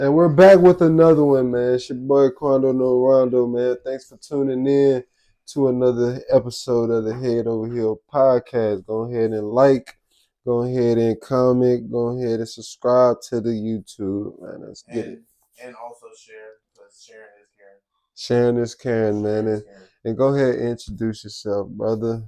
And we're back with another one, man. It's your boy Quando No Rondo, man. Thanks for tuning in to another episode of the Head Over Heel podcast. Go ahead and go ahead and comment, go ahead and subscribe to the YouTube, man. Let's get it. And also share, because sharing is caring. Sharing is caring, man. And go ahead and introduce yourself, brother.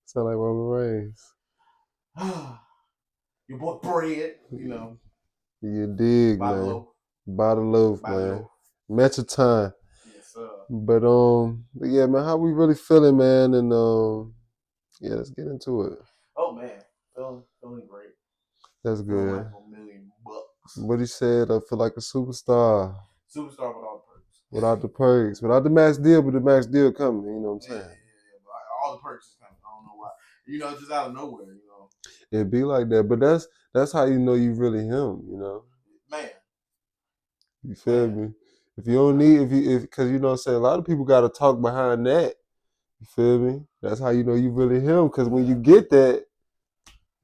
Sound like Roman Reigns. Your boy Bread, You dig, by man. loaf. By the loaf, man. Match of time. Yes, sir. But yeah, man, how we really feeling, man? And yeah, let's get into it. Oh man, feeling great. That's Feeling good. like $1,000,000. What he said, I feel like a superstar. Superstar with all the perks. Without the perks. Without the max deal, but the max deal coming, you know what I'm saying? Yeah. All the perks is coming. I don't know why. Just out of nowhere, It be like that. But that's how you know you really him, you know? Man. You feel me? If you don't need, because you know what I'm saying, a lot of people got to talk behind that. You feel me? That's how you know you really him. Because when you get that,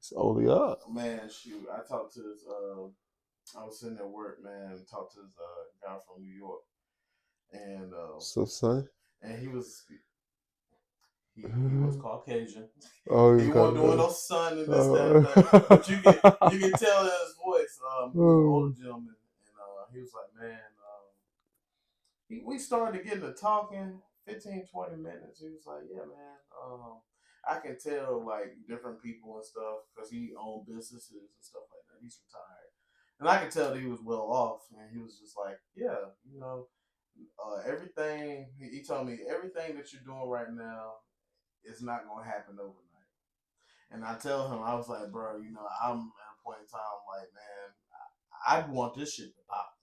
it's only up. Man, shoot. I talked to this, I was sitting at work, man, talked to this guy from New York. And, so, son? And he was Caucasian. Oh, he wasn't doing no sun and this, that. But you can tell in his voice, he was an older gentleman. And he was like, man, we started getting to talking 15, 20 minutes. He was like, yeah, man, I can tell like different people and stuff because he owned businesses and stuff like that. He's retired. And I could tell that he was well off. And he was just like, yeah, everything, he told me everything that you're doing right now is not going to happen overnight. And I tell him, I was like, bro, I'm at a point in time like, man, I want this shit to pop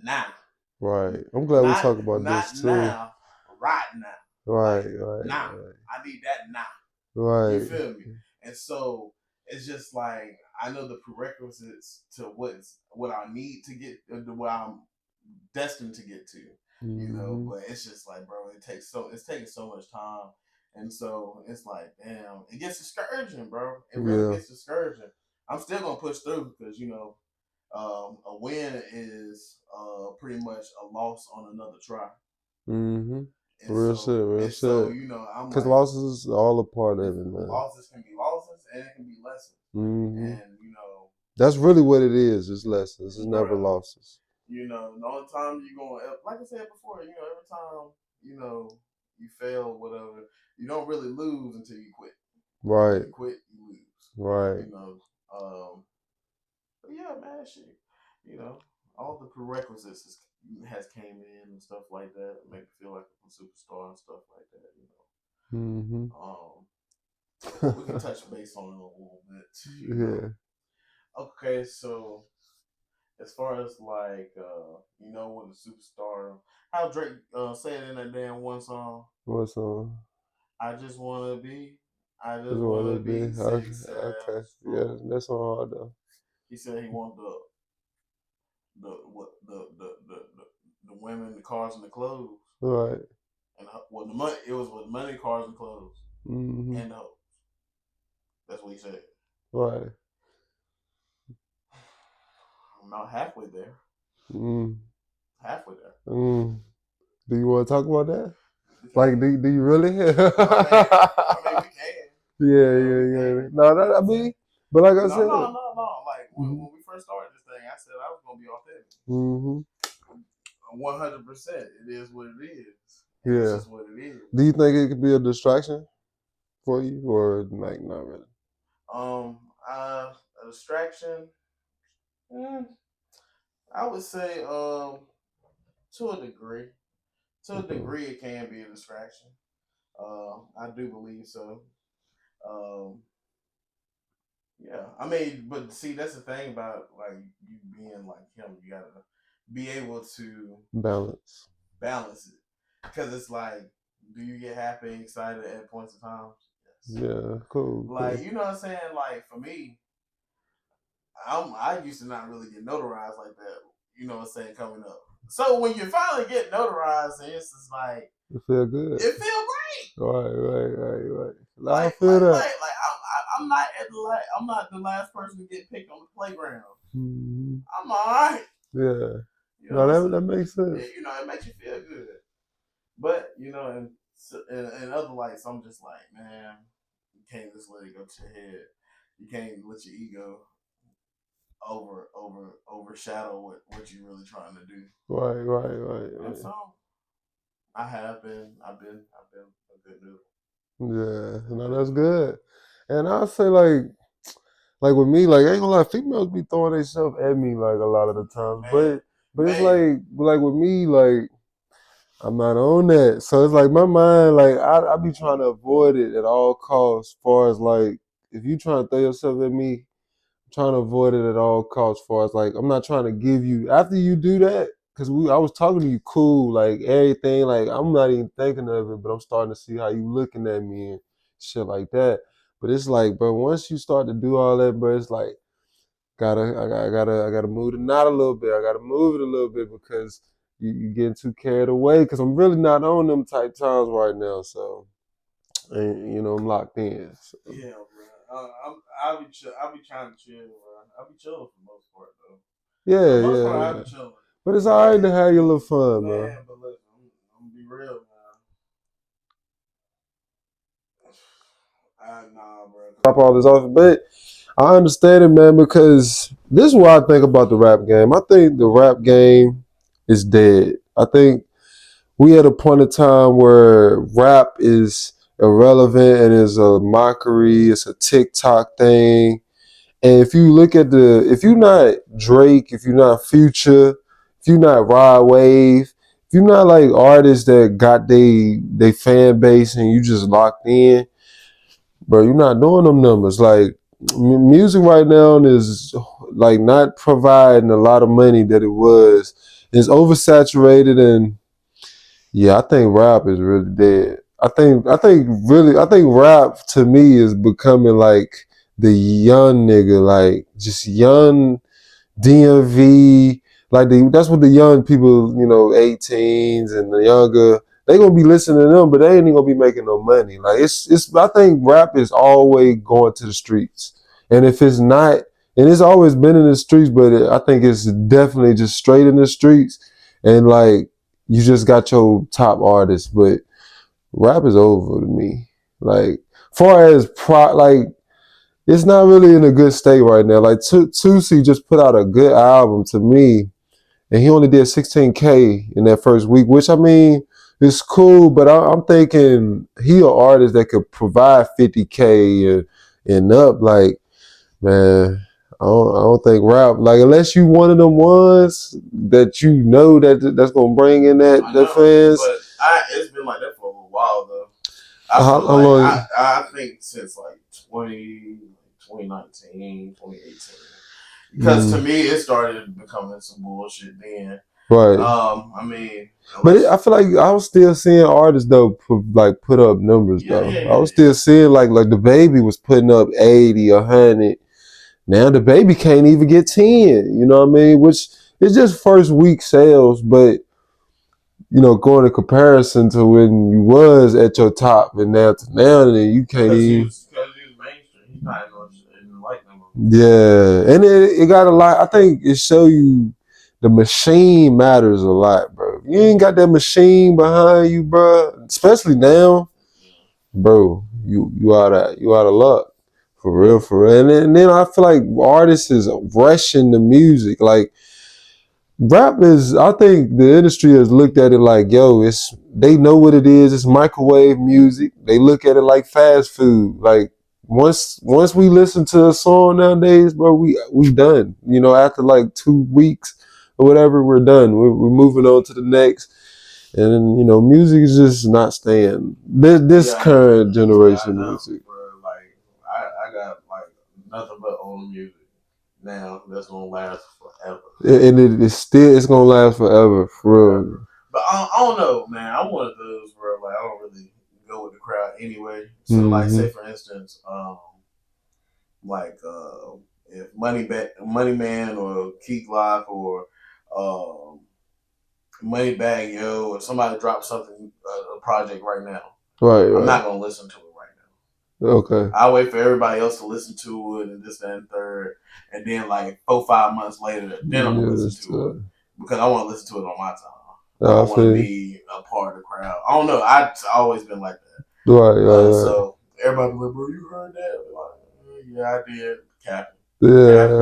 now. Right. I'm glad we talk about this too. Not now, right now. Right, now. Right. I need that now. Right. You feel me? And so it's just like I know the prerequisites to what I need to get, what I'm destined to get to. But it's just like, bro, it's taking so much time. And so it's like, damn, it gets discouraging, bro. It really gets discouraging. I'm still gonna push through because a win is pretty much a loss on another try. Real shit. So I'm because losses is all a part of it, man. Losses can be losses and it can be lessons. And that's really what it is. It's lessons. It's never losses. The only time you're going, like I said before, every time you fail, whatever, you don't really lose until you quit. Right. You quit, you lose. Right. But yeah, man, shit. All the prerequisites has came in and stuff like that. Make me feel like a superstar and stuff like that. We can touch base on it a little bit. Yeah. Okay, so as far as like with a superstar, how Drake say it in that damn one song. What song? I just wanna be. I just wanna be. Okay. Yeah, that's on hard though. He said he want the women, the cars, and the clothes. Right. And the money. It was with money, cars, and clothes. And the hoes. That's what he said. Right. I'm about halfway there. Halfway there. Do you want to talk about that? Like, do you really? I mean, we can. Yeah. No, I mean, but like I said. No. Like, when we first started this thing, I said I was going to be authentic. 100%. It is what it is. Yeah. It's just what it is. Do you think it could be a distraction for you, or like not really? A distraction. I would say, to a degree. To a degree, it can be a distraction. I do believe so. Yeah, I mean, but see, that's the thing about like you being like him. You gotta be able to balance it, because it's like, do you get happy and excited at points of time? Yes. Yeah, cool. Like, you know what I'm saying? Like, for me, I used to not really get notarized like that. You know what I'm saying? Coming up. So when you finally get notarized, it's just like it feel good. It feel great. Right. I Like feel that. I'm not I'm not the last person to get picked on the playground. Mm-hmm. I'm all right. Yeah. You No, know, that makes sense. you know, it makes you feel good. But you know, in other lights, I'm just like, man, you can't just let it go to your head. You can't let your ego overshadow what you're really trying to do. Right. And so I've been a good noodle. Yeah, no, that's good. And I say like with me, like I ain't gonna lie, females be throwing themselves at me like a lot of the times, but it's like with me, like I'm not on that, so it's like my mind, like I be trying to avoid it at all costs. As far as like if you trying to throw yourself at me, trying to avoid it at all costs. As far as like, I'm not trying to give you after you do that because I was talking to you cool, like everything. Like I'm not even thinking of it, but I'm starting to see how you looking at me and shit like that. But it's like, bro, once you start to do all that, bro, it's like I gotta move the knot a little bit. I gotta move it a little bit because you getting too carried away. Because I'm really not on them type times right now. So, and you know, I'm locked in. So. Yeah, bro. I'll be trying to chill, bro. I'll be chilling for the most part, though. For the most part, I'll Yeah. be chilling. But it's alright to have your little fun, man. Man, but look, I'm gonna be real, man. Nah, bro. Drop all this off, but I understand it, man, because this is what I think about the rap game. I think the rap game is dead. I think we at a point in time where rap is irrelevant and is a mockery. It's a TikTok thing. And if you look at if you're not Drake, if you're not Future, if you're not Rod Wave, if you're not like artists that got they fan base and you just locked in, bro, you're not doing them numbers. Like music right now is like not providing a lot of money that it was. It's oversaturated, and yeah, I think rap is really dead. I think rap to me is becoming like the young nigga, like just young DMV, like that's what the young people, 18s and the younger, they gonna be listening to them, but they ain't even gonna be making no money. Like it's. I think rap is always going to the streets, and if it's not, and it's always been in the streets, but I think it's definitely just straight in the streets, and like you just got your top artists, but rap is over to me. Like far as like it's not really in a good state right now. Like Tusi just put out a good album to me, and he only did 16K in that first week, which I mean is cool. But I'm thinking he an artist that could provide 50K and up. Like man, I don't think rap like unless you one of them ones that that's gonna bring in that fans. But it's been like that for a little while though. How long? I think since like 2019, 2018. Because to me, it started becoming some bullshit then. Right. I mean, but I feel like I was still seeing artists though put up numbers though. I was still seeing like the baby was putting up 80, 100. Now the baby can't even get 10. You know what I mean? Which is just first week sales, but going in comparison to when you was at your top and now to now, then you can't even. Because he was mainstream, he's not in the light number. Yeah, and it got a lot. I think it show you the machine matters a lot, bro. You ain't got that machine behind you, bro. Especially now, bro. You out of luck, for real, for real. And then I feel like artists is rushing the music. Like rap is, I think the industry has looked at it like, yo, they know what it is. It's microwave music. They look at it like fast food. Like once we listen to a song nowadays, bro, we done. After like 2 weeks or whatever, we're done. We're moving on to the next. And then, music is just not staying. This current generation music. Bro, like I got like nothing but old music now that's gonna last forever. And it's gonna last forever, for real. But I don't know, man. I'm one of those where like I don't really go with the crowd anyway. So like, say for instance, like if Money Man or Keith Lock or Moneybagg Yo, or somebody drops something, a project right now, Right. I'm not gonna listen to it right now. Okay. I'll wait for everybody else to listen to it and this, that, and third, and then like 4-5 months later, then I'm gonna listen to it because I want to listen to it on my time. I don't want to be a part of the crowd. I don't know. I've always been like that. Right. So everybody be like, bro, you heard that? Like, yeah, I did. Captain. Yeah.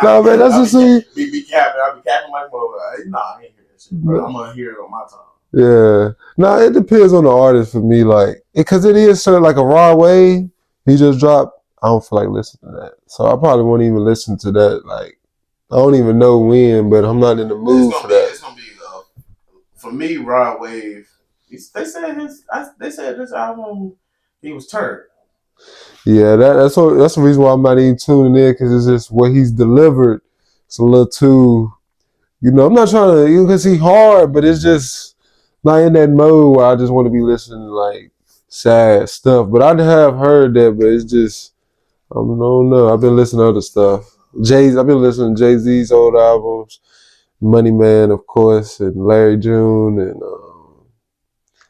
No, man, that's just be capping. I'll be capping like, well, nah, I ain't hear that shit, bro. I'm gonna hear it on my time. Yeah. No, it depends on the artist for me, like, because it is sort of like a Rod Wave. He just dropped. I don't feel like listening to that, so I probably won't even listen to that. Like, I don't even know when, but I'm not in the mood for that. It's gonna be for me, Rod Wave. They said this album he was turned. Yeah, that's the reason why I'm not even tuning in, because it's just what he's delivered. It's a little too, I'm not trying to, because he's hard, but it's just not in that mode where I just want to be listening to like sad stuff. But I have heard that, but it's just, I don't know. I've been listening to other stuff. I've been listening to Jay-Z's old albums, Money Man, of course, and Larry June, and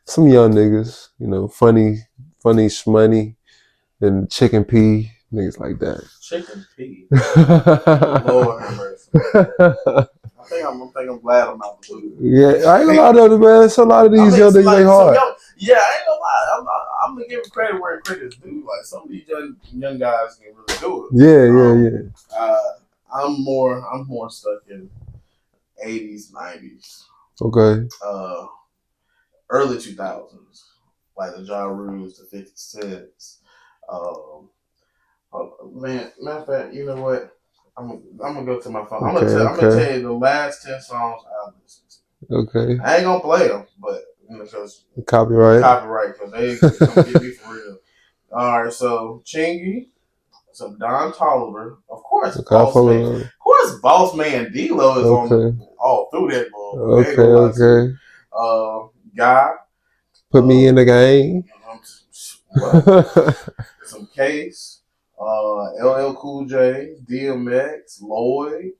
some young niggas, funny shmoney, and Chicken P, niggas like that. Chicken P. Lord have mercy. I think I'm glad I'm not the blue. Yeah, I ain't gonna lie to it, man. It's a lot of these young niggas, they hard. Yeah, I ain't gonna lie. I'm gonna give credit where credit's due. Like, some of these young guys can really do it. Yeah. I'm more stuck in 80s, 90s. Okay. Early 2000s, like the Ja Rules, the 50 Cents. Matter of fact, you know what? I'm gonna go to my phone. I'm gonna tell you the last 10 songs I listened to. Okay. I ain't gonna play them, but because copyright, because they come get me for real. All right, so Chingy, some Don Toliver, of course. Boss Man D-Lo is on all through that ball. Okay. Guy, put me in the game. Some Case. LL Cool J, DMX, Lloyd.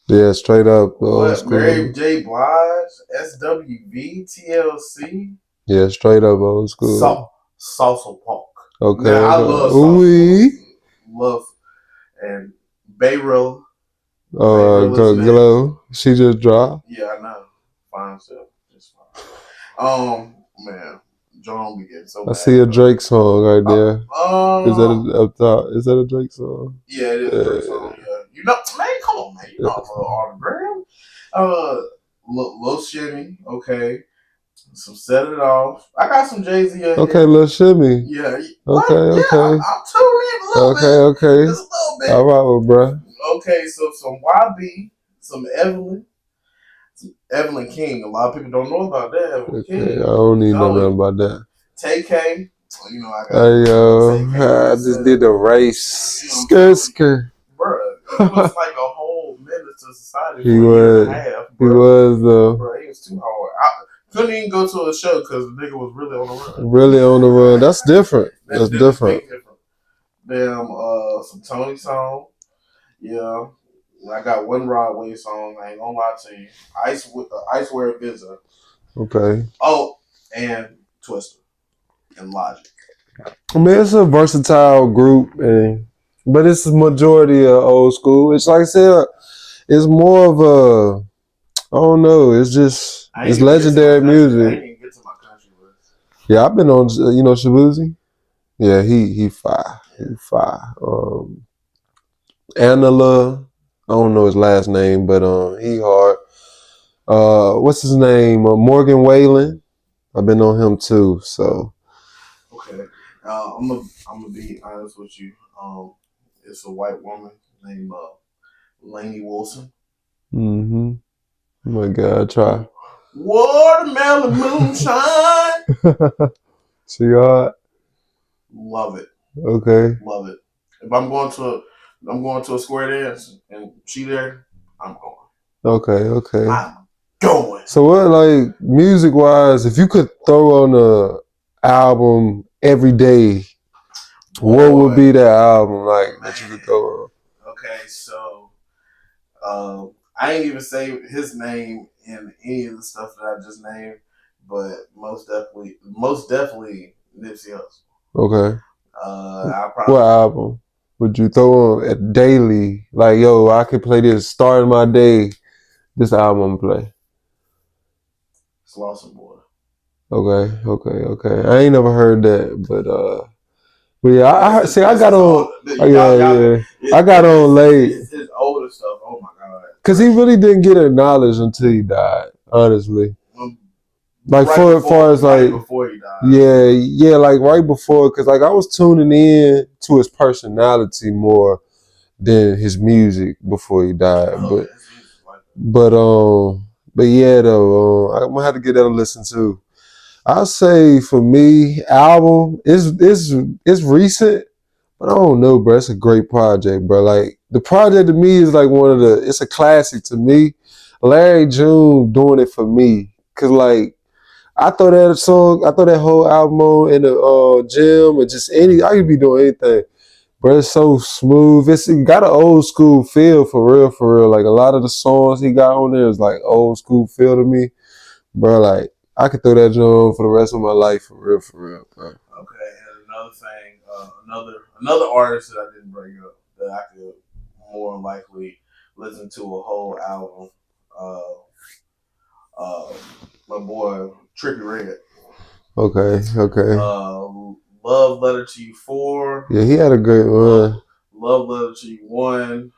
Yeah, straight up. Mary J. Blige, SWV, TLC. Yeah, straight up old school. Salsa Park. Okay. Now, I love Salsa Love. And Bayrilla. Glow. She just dropped. Yeah, I know. Fine stuff. Just fine. Man. John be getting so I see a Drake song right there. Is that up top? Is that a Drake song? Yeah, it is a Drake song. Yeah, man, come on, man. You know I love Autogram. Lil Shimmy, okay. Some Set It Off. I got some Jay-Z. Okay, Lil Shimmy. Yeah. Okay. I'm tuning in a little bit. Okay. Just a little bit. All right, well, bro. Okay, so some YB, some Evelyn King. A lot of people don't know about that. Evelyn King. I don't even know nothing about that. TK. I got. Hey yo, I just did the race. Skirt. Bro, he was like a whole menace to society. He was. He was though. Bro, he was too hard. I couldn't even go to a show because the nigga was really on the run. Really on the run. That's different. That's different. Damn, some Tony song. Yeah. I got one Rod Wave song. I ain't gonna lie to you. Icewear Visa. Okay. Oh, and Twister and Logic. I mean, it's a versatile group, but it's the majority of old school. It's like I said, it's more of a, I don't know. It's just it's legendary music. I didn't even get to my country list. Yeah, I've been on. Shabuzi. Yeah, he fire. He fire. Anila. I don't know his last name, but he hard. What's his name? Morgan Wallen. I've been on him too. So. Okay. I'm gonna be honest with you. It's a white woman named Lainey Wilson. Mm-hmm. Oh my God, try. Watermelon moonshine. She hard. Love it. Okay. Love it. If I'm going to a square dance and she there, I'm going. Okay. I'm going. So what, like, music wise, if you could throw on a album every day, what would be that album like that you could throw on? Okay, so I ain't even say his name in any of the stuff that I just named, but most definitely Nipsey Hussle. Okay. I What probably album would you throw on at daily? Like, yo, I could play this starting my day. This album play. Slauson Boy. Okay. I ain't never heard that, but yeah, I That's see. I got on. Oh, yeah. I got on late his older stuff. Oh my god! because he really didn't get acknowledged until he died. Honestly, like right far as like before he died. yeah, like right before, because like I was tuning in to his personality more than his music before he died. But yeah, though, I'm gonna have to get that a listen to. I'll say for me, album is recent, but I don't know, bro. It's a great project, bro. Like the project to me is like it's a classic to me. Larry June doing it for me, cause like I throw that whole album on in the gym or just I could be doing anything. But it's so smooth. It got an old school feel for real. Like a lot of the songs he got on there is like old school feel to me. Bro, like I could throw that joint for the rest of my life for real, bro. Okay, and another thing, another artist that I didn't bring up that I could more likely listen to a whole album. My boy Trippie Redd. Okay. Love Letter to You 4. Yeah, he had a great one. Love Letter to You 1.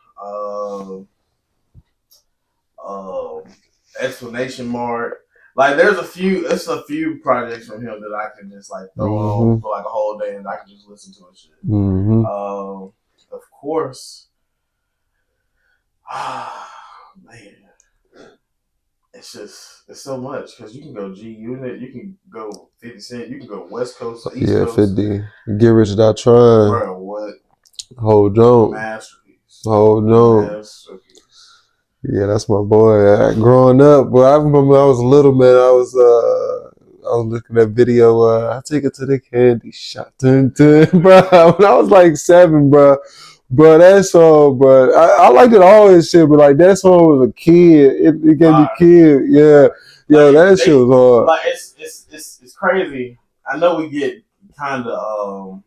Explanation Mark. Like there's it's a few projects from him that I can just like throw on for like a whole day and I can just listen to and shit. Of course, man, it's so much because you can go G Unit, you can go 50 Cent, you can go West Coast, East Coast. 50. Get Rich Not Trying. Bro, what? Whole joint. Masterpiece. Whole joint. Yeah, that's my boy. Growing up, but I remember I was a little man. I was looking at video. I take it to the candy shop, bro. When I was like 7, bro. Bro, that song, bro. I liked it all this shit, but like that song was a kid. It gave me kid. Yeah, like, that shit was hard. Like it's crazy. I know we get kind of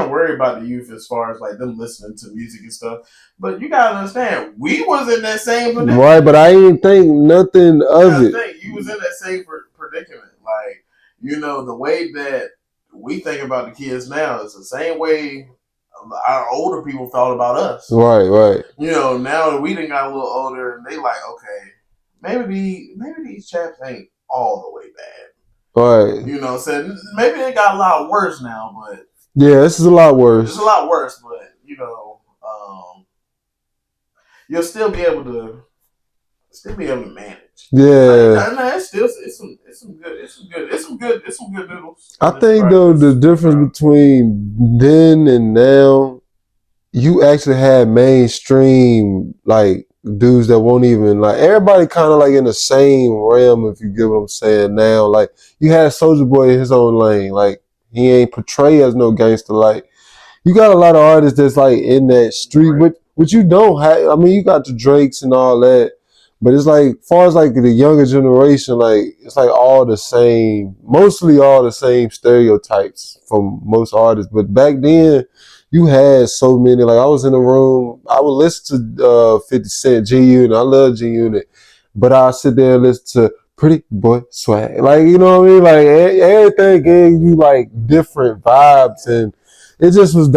worried about the youth as far as like them listening to music and stuff. But you gotta understand, we was in that same predicament. Right, but I didn't think nothing of it. You was in that same predicament. Like, you know, the way that we think about the kids now is the same way our older people thought about us. Right. You know, now that we done got a little older, and they like, okay, maybe these chaps ain't all the way bad. Right. You know, so maybe they got a lot worse now, but yeah, this is a lot worse. It's a lot worse, but you know, you'll still be able to manage. Yeah, it's some good noodles. I think though the difference between then and now, you actually had mainstream like dudes that won't even like everybody kind of like in the same realm, if you get what I'm saying. Now, like you had Soulja Boy in his own lane, like he ain't portrayed as no gangster. Like you got a lot of artists that's like in that street, which you don't have. I mean, you got the Drakes and all that, but it's like, far as like the younger generation, like it's like mostly all the same stereotypes from most artists. But back then, you had so many. Like I was in the room, I would listen to 50 Cent, G Unit. I love G Unit, but I sit there and listen to Pretty Boy Swag. Like you know what I mean? Like everything gave you like different vibes and. It just was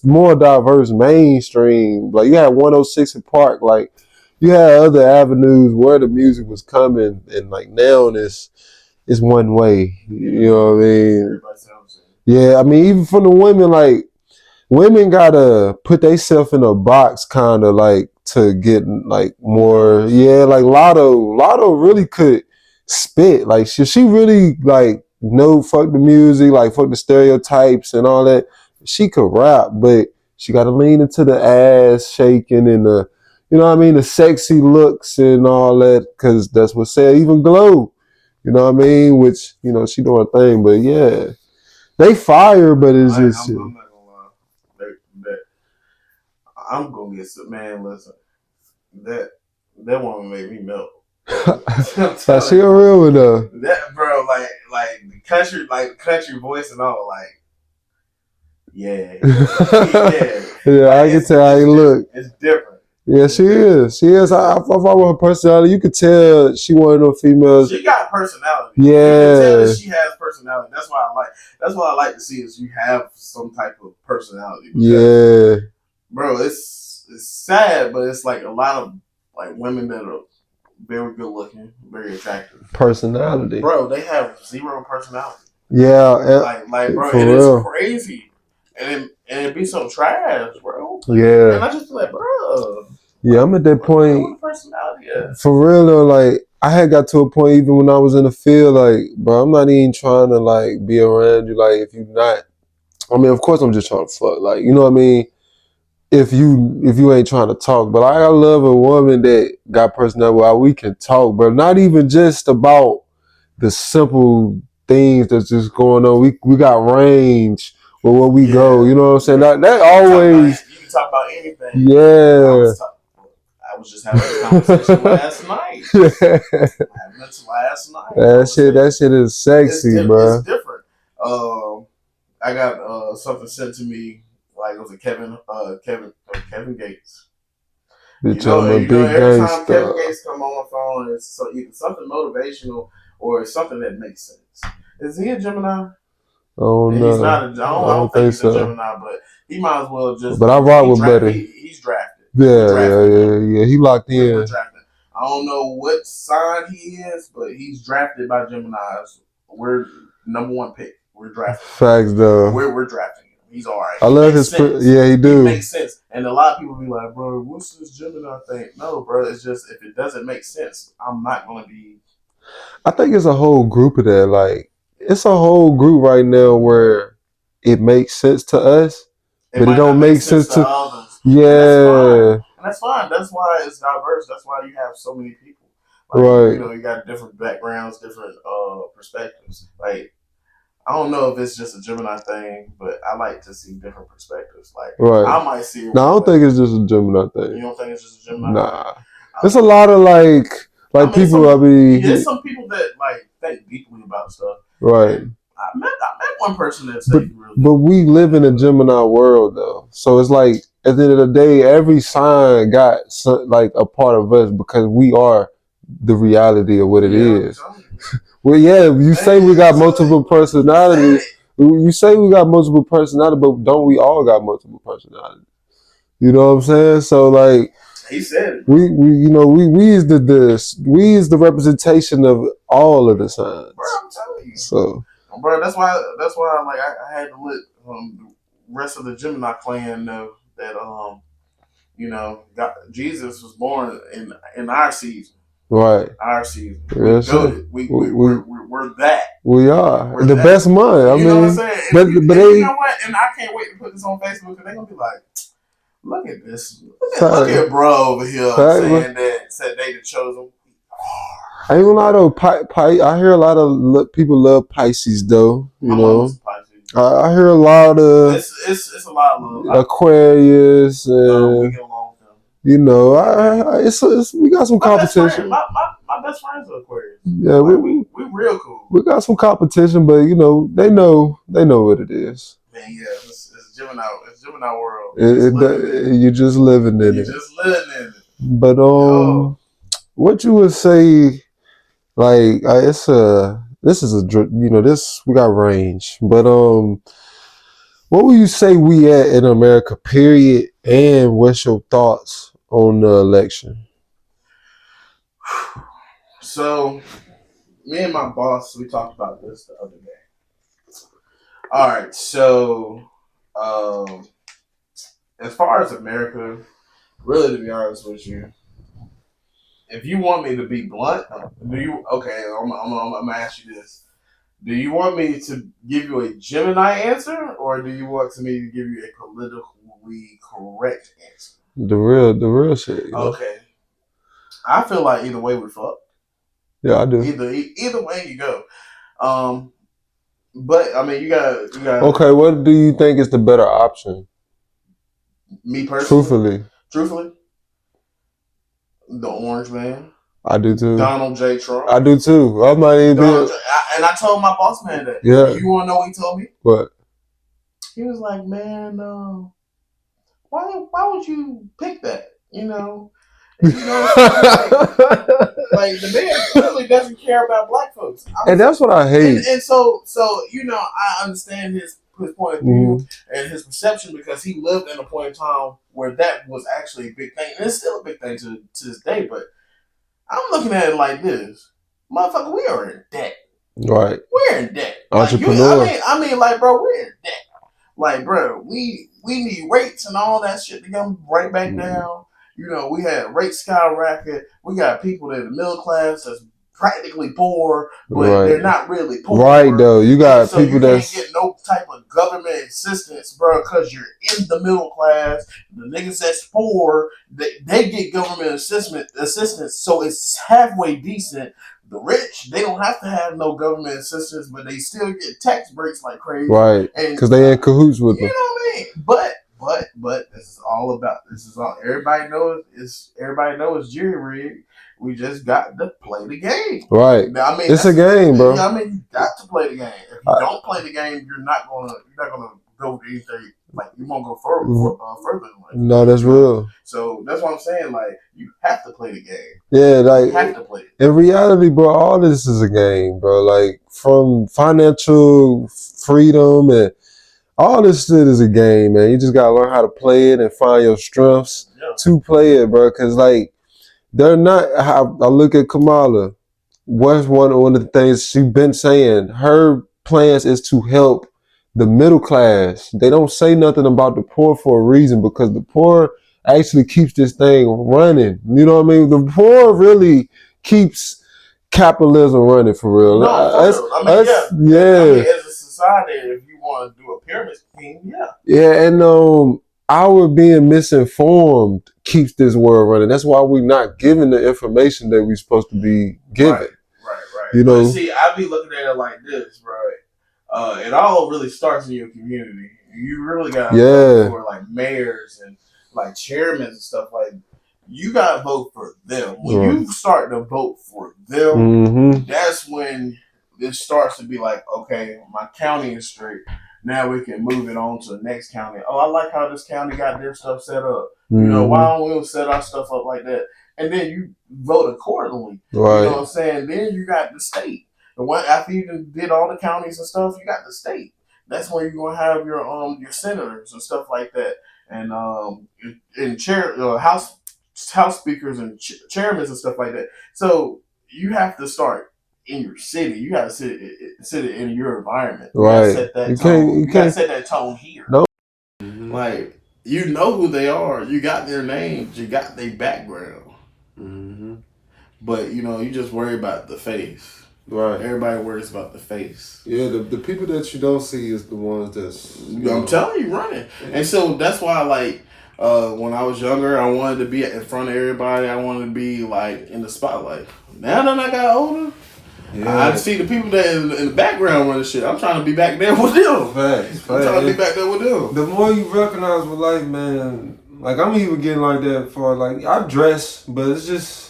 more diverse, mainstream. Like you had 106 in Park, like you had other avenues where the music was coming, and like now it's one way. You know what I mean? Yeah, I mean even from the women, like women gotta put themselves in a box, kind of like to get like more. Yeah, like Lotto really could spit. Like she really like fuck the music, like fuck the stereotypes and all that. She could rap, but she got to lean into the ass shaking and the, you know what I mean, the sexy looks and all that, because that's what said even Glow, you know what I mean, which, you know, she doing her thing, but yeah, they fire, but it's just. I'm not gonna lie. I'm gonna get some, man. Listen, that That woman made me melt. Like she a real one though. That bro, like the country voice and all, like yeah, yeah. Yeah, Like, I can tell how you look. It's different. Yeah, she is. She is. I follow her personality. You could tell she one of those females. She got personality. Yeah, you can tell that she has personality. That's why I like. That's what I like to see is you have some type of personality. Yeah, bro, it's sad, but it's like a lot of like women that are very good looking, very attractive. Personality. Bro, they have zero personality. Yeah, like bro, for it real. is crazy. And it be some trash, bro. Yeah. And I just feel like, bro. Yeah, I'm at that point. Personality is. For real though, like I had got to a point even when I was in the field, like, bro, I'm not even trying to like be around you. Like, if you're not, I mean, of course I'm just trying to fuck. Like, you know what I mean? If you ain't trying to talk, but I love a woman that got personality where we can talk, but not even just about the simple things that's just going on. We got range with where we go. You know what I'm saying? That always. You can talk about anything. Yeah. I was just having a conversation last night. That shit is sexy, bro. It's different. I got something sent to me. Like it was a Kevin Gates. Every time Kevin Gates come on my phone, it's either something motivational or it's something that makes sense. Is he a Gemini? Oh no, he's not. I don't think he's a Gemini, but he might as well just. But I rock with Buddy. He's drafted. Yeah. He locked in. We're drafted. I don't know what sign he is, but he's drafted by Geminis. We're number one pick. We're drafted. Facts though. We're drafting him. He's all right. I love his. Yeah, he do. It makes sense. And a lot of people be like, bro, what's this Gemini thing? No, bro. It's just if it doesn't make sense, I'm not gonna be. I think it's a whole group of that. Like it's a whole group right now where it makes sense to us, but it don't make sense to others. Yeah. And that's fine. That's why it's diverse. That's why you have so many people. Like, right. You know, you got different backgrounds, different perspectives. Like, I don't know if it's just a Gemini thing, but I like to see different perspectives. Like, right. I might see it. No, I don't think it's just a Gemini thing. You don't think it's just a Gemini thing? There's a lot of like people. There's some people that like think deeply about stuff. Right. I met one person that said, but we live in a Gemini world though, so it's like at the end of the day, every sign got like a part of us because we are the reality of what it is. Well, yeah, you say we got multiple personalities. You say we got multiple personalities, but don't we all got multiple personalities? You know what I'm saying? So like, he said it. We is the representation of all of the signs. Bro, I'm telling you. So, bro, that's why like I had to let the rest of the Gemini clan know that Jesus was born in our season. Right. Our season. Yes, We're that. We are. We're the best month. You know what I'm saying? But you know what? And I can't wait to put this on Facebook because they're gonna be like, look at this. Look at bro over here saying that they the chosen. I ain't gonna lie though, I hear a lot of people love Pisces though. You know, I hear a lot of it's a lot of love. Aquarius and you know, we got some competition. My best friends are Aquarius. Yeah, we real cool. We got some competition, but you know, they know what it is. Man, yeah, it's Gemini. It's Gemini world. You're just living in it. Just living in it. But what you would say? Like this is we got range, but what would you say we at in America? Period. And what's your thoughts on the election? So, me and my boss, we talked about this the other day. All right, so as far as America, really, to be honest with you, if you want me to be blunt, do you? Okay, I'm gonna ask you this: do you want me to give you a Gemini answer, or do you want me to give you a politically correct answer? The real shit. You know? Okay, I feel like either way we fuck. Yeah, I do. Either way you go. But I mean, you got. Okay, what do you think is the better option? Me personally. Truthfully. The Orange Man. I do too. Donald J. Trump. I do too. I might even and I told my boss man that. Yeah. You want to know what he told me? What? He was like, man, why would you pick that? You know? Like the man clearly doesn't care about black folks. And that's what I hate. And so I understand his point of view and his perception because he lived in a point in time where that was actually a big thing, and it's still a big thing to this day. But I'm looking at it like this, motherfucker. We are in debt. Right. We're in debt. Entrepreneur. I mean, like, bro, we're in debt. Like, bro, we need rates and all that shit to come right back down. You know, we had rates skyrocket. We got people in the middle class that's practically poor, but they're not really poor. Right, though. You got so people that can't get no type of government assistance, bro, because you're in the middle class. The niggas that's poor, they get government assistance, so it's halfway decent. The rich, they don't have to have no government assistance, but they still get tax breaks like crazy. Right, because they in cahoots with them. You know what I mean? But this is all everybody knows it's jury rigged. We just got to play the game. Right. I mean, it's a game, bro. I mean, you got to play the game. If you don't play the game, you're not gonna go to anything. Like you won't go further. No, that's real. So that's what I'm saying. Like you have to play the game. Yeah, like you have to play it. In reality, bro, all this is a game, bro. Like from financial freedom and all this shit is a game, man. You just gotta learn how to play it and find your strengths to play it, bro. Cause like they're not. I look at Kamala. What's one of the things she's been saying? Her plans is to help the middle class. They don't say nothing about the poor for a reason because the poor actually keeps this thing running. You know what I mean? The poor really keeps capitalism running for real. No, I mean, as a society, if you want to do a pyramid scheme, yeah, and our being misinformed keeps this world running. That's why we're not given the information that we're supposed to be given. Right. You know, but see, I be looking at it like this, bro. It all really starts in your community. You really got to vote for like mayors and like chairmen and stuff like. You got to vote for them. When you start to vote for them, that's when it starts to be like, okay, my county is straight. Now we can move it on to the next county. Oh, I like how this county got their stuff set up. You know, why don't we set our stuff up like that? And then you vote accordingly. Right. You know what I'm saying? Then you got the state. And after you did all the counties and stuff, you got the state. That's when you're gonna have your senators and stuff like that, and House speakers and chairmen and stuff like that. So you have to start in your city. You got to sit it in your environment. Right. You got to set that tone here. No. Like you know who they are. You got their names. You got their background. But you just worry about the face. Right. Everybody worries about the face. Yeah, the people that you don't see is the ones that's. I'm telling you, running. And so that's why, like, when I was younger, I wanted to be in front of everybody. I wanted to be like in the spotlight. Now that I got older, I see the people that in the background running shit. I'm trying to be back there with them. Facts. I'm trying to be back there with them. The more you recognize with life, man. Like I'm even getting like that for like I dress, but it's just.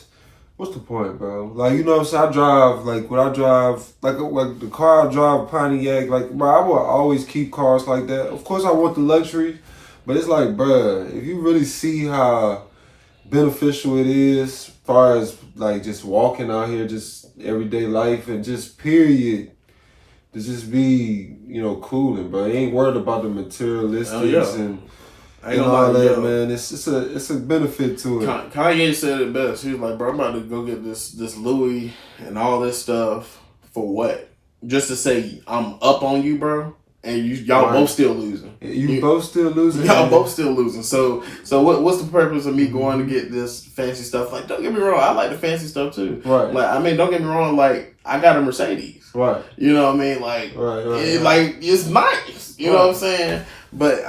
What's the point, bro? Like, you know what I'm saying? I drive, like, when I drive, like the car I drive, Pontiac, like, bro, I will always keep cars like that. Of course, I want the luxury, but it's like, bro, if you really see how beneficial it is as far as, like, just walking out here, just everyday life, and just period, to just be, cooling, bro. You ain't worried about the materialistics and... And all that, man. It's a benefit to it. Kanye said it best. He was like, bro, I'm about to go get this Louis and all this stuff for what? Just to say I'm up on you, bro. And y'all both still losing. You both still losing? Y'all both still losing. So what's the purpose of me going to get this fancy stuff? Like, don't get me wrong, I like the fancy stuff too. Right. Like, I mean, don't get me wrong, like, I got a Mercedes. Right. You know what I mean? Like, like, it's nice. You know what I'm saying? But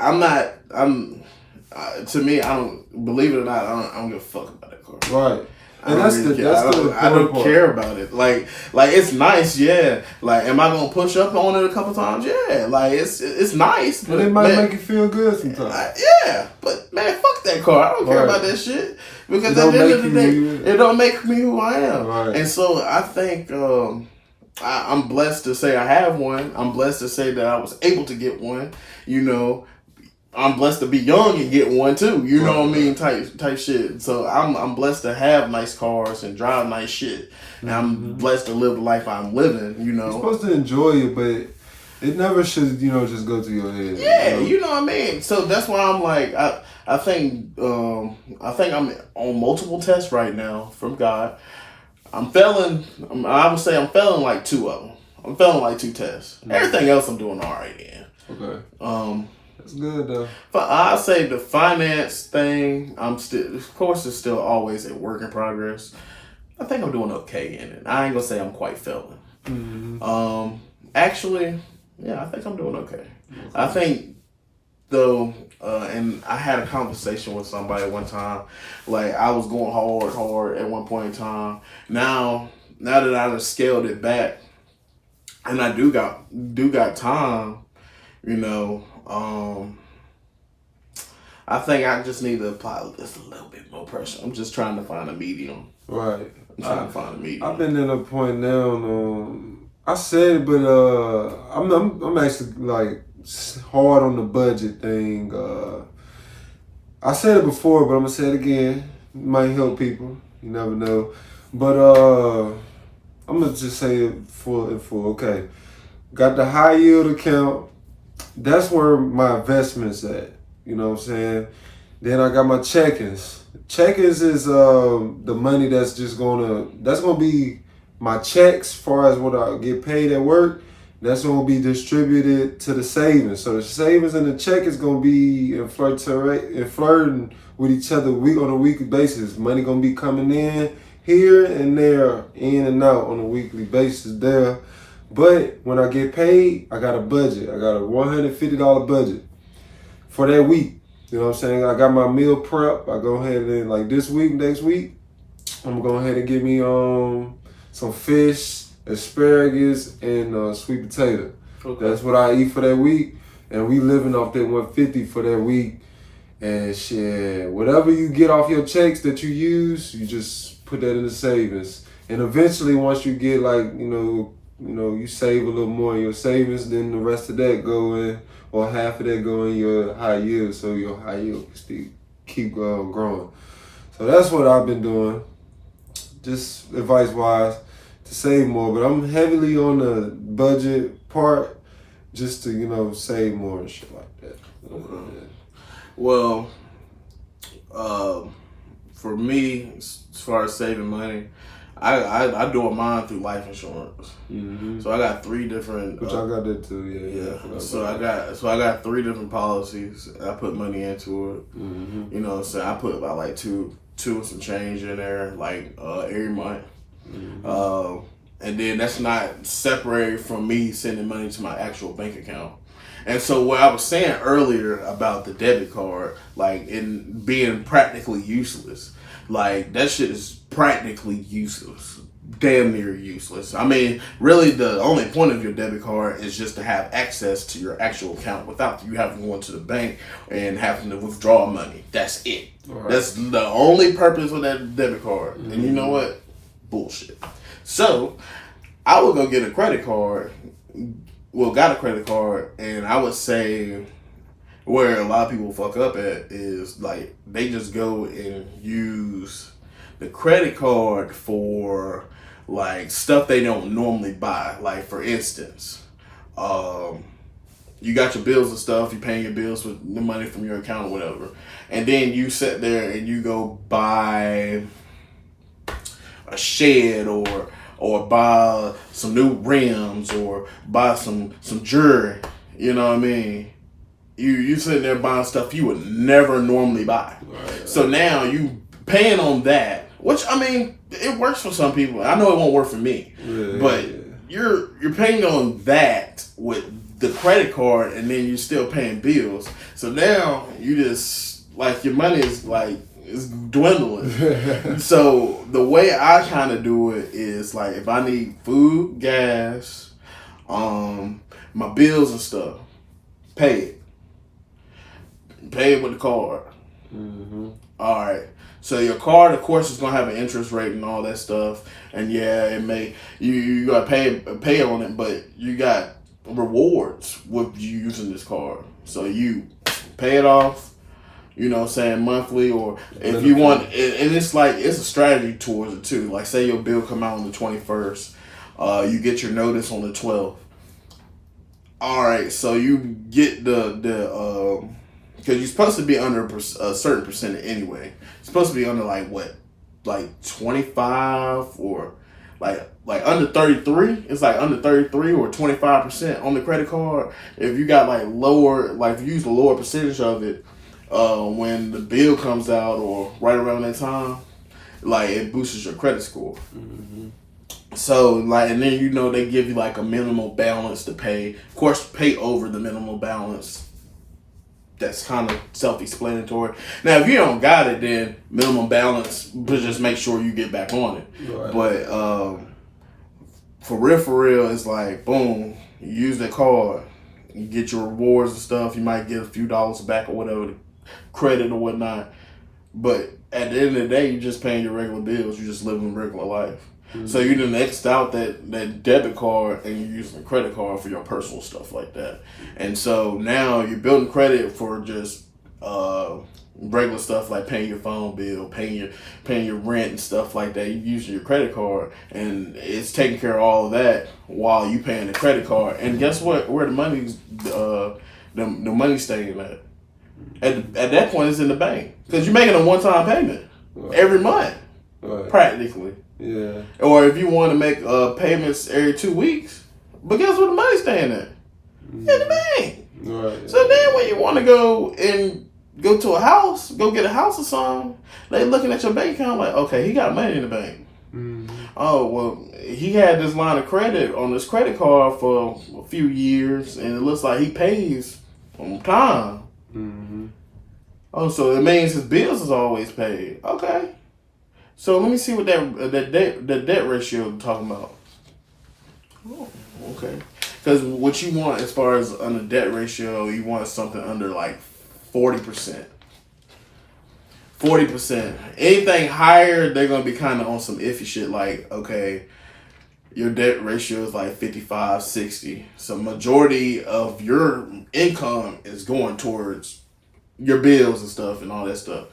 to me, I don't believe it or not. I don't give a fuck about that car. Right. And I don't care about it. Like it's nice, yeah. Like, am I gonna push up on it a couple times? Yeah. Like it's nice, but it might make you feel good sometimes. Yeah, but man, fuck that car. I don't care about that shit because at the end of the day, it don't make me who I am. Right. And so I think I'm blessed to say I have one. I'm blessed to say that I was able to get one. You know. I'm blessed to be young and get one too. You know what I mean? Type shit. So I'm blessed to have nice cars and drive nice shit. And I'm blessed to live the life I'm living, you know. You're supposed to enjoy it, but it never should, just go to your head. Yeah, you know what I mean? So that's why I'm like, I think I'm on multiple tests right now from God. I would say I'm failing like 2 of them. I'm failing like 2 tests. Everything else I'm doing all right in. Okay. That's good though. I say the finance thing, of course, it's still always a work in progress. I think I'm doing okay in it. I ain't gonna say I'm quite failing. Mm-hmm. Actually, yeah, I think I'm doing okay. I think though, and I had a conversation with somebody one time. Like I was going hard at one point in time. Now that I've scaled it back, and I do got time, I think I just need to apply just a little bit more pressure. I'm just trying to find a medium. Right. I'm trying to find a medium. I've been at a point now. I said it, but I'm actually like hard on the budget thing. I said it before, but I'm gonna say it again. It might help people. You never know. But I'm gonna just say it full. Okay. Got the high yield account. That's where my investment's at. You know what I'm saying? Then I got my checkings. Checkings is the money that's gonna be my checks as far as what I get paid at work. That's gonna be distributed to the savings. So the savings and the check is gonna be flirting with each other on a weekly basis. Money gonna be coming in here and there, in and out on a weekly basis there. But when I get paid, I got a budget. I got a $150 budget for that week. You know what I'm saying? I got my meal prep. I go ahead and like this week, next week, I'm gonna go ahead and get me some fish, asparagus, and sweet potato. Okay. That's what I eat for that week. And we living off that $150 for that week. And shit, whatever you get off your checks that you use, you just put that in the savings. And eventually once you get like, you save a little more in your savings, then the rest of that go in, or half of that go in your high yield, so your high yield can still keep growing. So that's what I've been doing, just advice-wise, to save more. But I'm heavily on the budget part, just to, save more and shit like that. Okay. Well, for me, as far as saving money, I do mine through life insurance. Mm-hmm. So I got 3 different. Which I got that too. Yeah. So I got 3 different policies. I put money into it. Mm-hmm. So I put about like two and some change in there, like every month. Mm-hmm. And then that's not separated from me sending money to my actual bank account. And so what I was saying earlier about the debit card, like it being practically useless, like that shit is practically useless, damn near useless. I mean, really the only point of your debit card is just to have access to your actual account without you having to go into the bank and having to withdraw money. That's it. Right. That's the only purpose of that debit card. Mm-hmm. And you know what? Bullshit. So I would go get a credit card. Well, got a credit card, and I would say where a lot of people fuck up at is like they just go and use the credit card for like stuff they don't normally buy. Like for instance, you got your bills and stuff, you paying your bills with the money from your account or whatever, and then you sit there and you go buy a shed or buy some new rims or buy some jewelry, you know what I mean? You sitting there buying stuff you would never normally buy. Right. So now you paying on that, which I mean, it works for some people. I know it won't work for me. Yeah, but you're paying on that with the credit card and then you're still paying bills. So now you just like your money is like is dwindling. So the way I kind of do it is like if I need food, gas, my bills and stuff, pay it with the card. Mm-hmm. All right. So your card, of course, is gonna have an interest rate and all that stuff, and yeah, it may you gotta pay on it, but you got rewards with you using this card. So you pay it off, you know what I'm saying, monthly, or if you want, and it's like it's a strategy towards it too. Like say your bill come out on the 21st, you get your notice on the 12th. All right, so you get the because you're supposed to be under a certain percentage anyway. You're supposed to be under like what, like 25 or like under 33. It's like under 33 or 25% on the credit card. If you got like lower, like if you use the lower percentage of it, when the bill comes out or right around that time, like it boosts your credit score. Mm-hmm. So like, and then you know they give you like a minimal balance to pay. Of course, pay over the minimal balance. That's kind of self-explanatory. Now, if you don't got it, then minimum balance, but just make sure you get back on it. Right. But for real, it's like boom, you use that card, you get your rewards and stuff. You might get a few dollars back or whatever, credit or whatnot. But at the end of the day, you're just paying your regular bills. You're just living regular life. Mm-hmm. So you done X'd out that debit card and you're using a credit card for your personal stuff like that. And so now you're building credit for just regular stuff like paying your phone bill, paying your rent and stuff like that. You're using your credit card and it's taking care of all of that while you paying the credit card. And guess what? Where the money's the money's staying at? At that point, it's in the bank because you're making a one-time payment every month, practically. Yeah. Or if you want to make payments every 2 weeks, but guess where the money's staying at? In the bank. Right. So then when you want to go to a house, go get a house or something, they looking at your bank account like, okay, he got money in the bank. Mm-hmm. Oh, well, he had this line of credit on this credit card for a few years, and it looks like he pays on time. Mm-hmm. Oh, so it means his bills is always paid. Okay. So let me see what that debt ratio is talking about. Oh, okay. Because what you want as far as on the debt ratio, you want something under like 40%. 40%. Anything higher, they're going to be kind of on some iffy shit like, okay, your debt ratio is like 55, 60. So majority of your income is going towards your bills and stuff and all that stuff.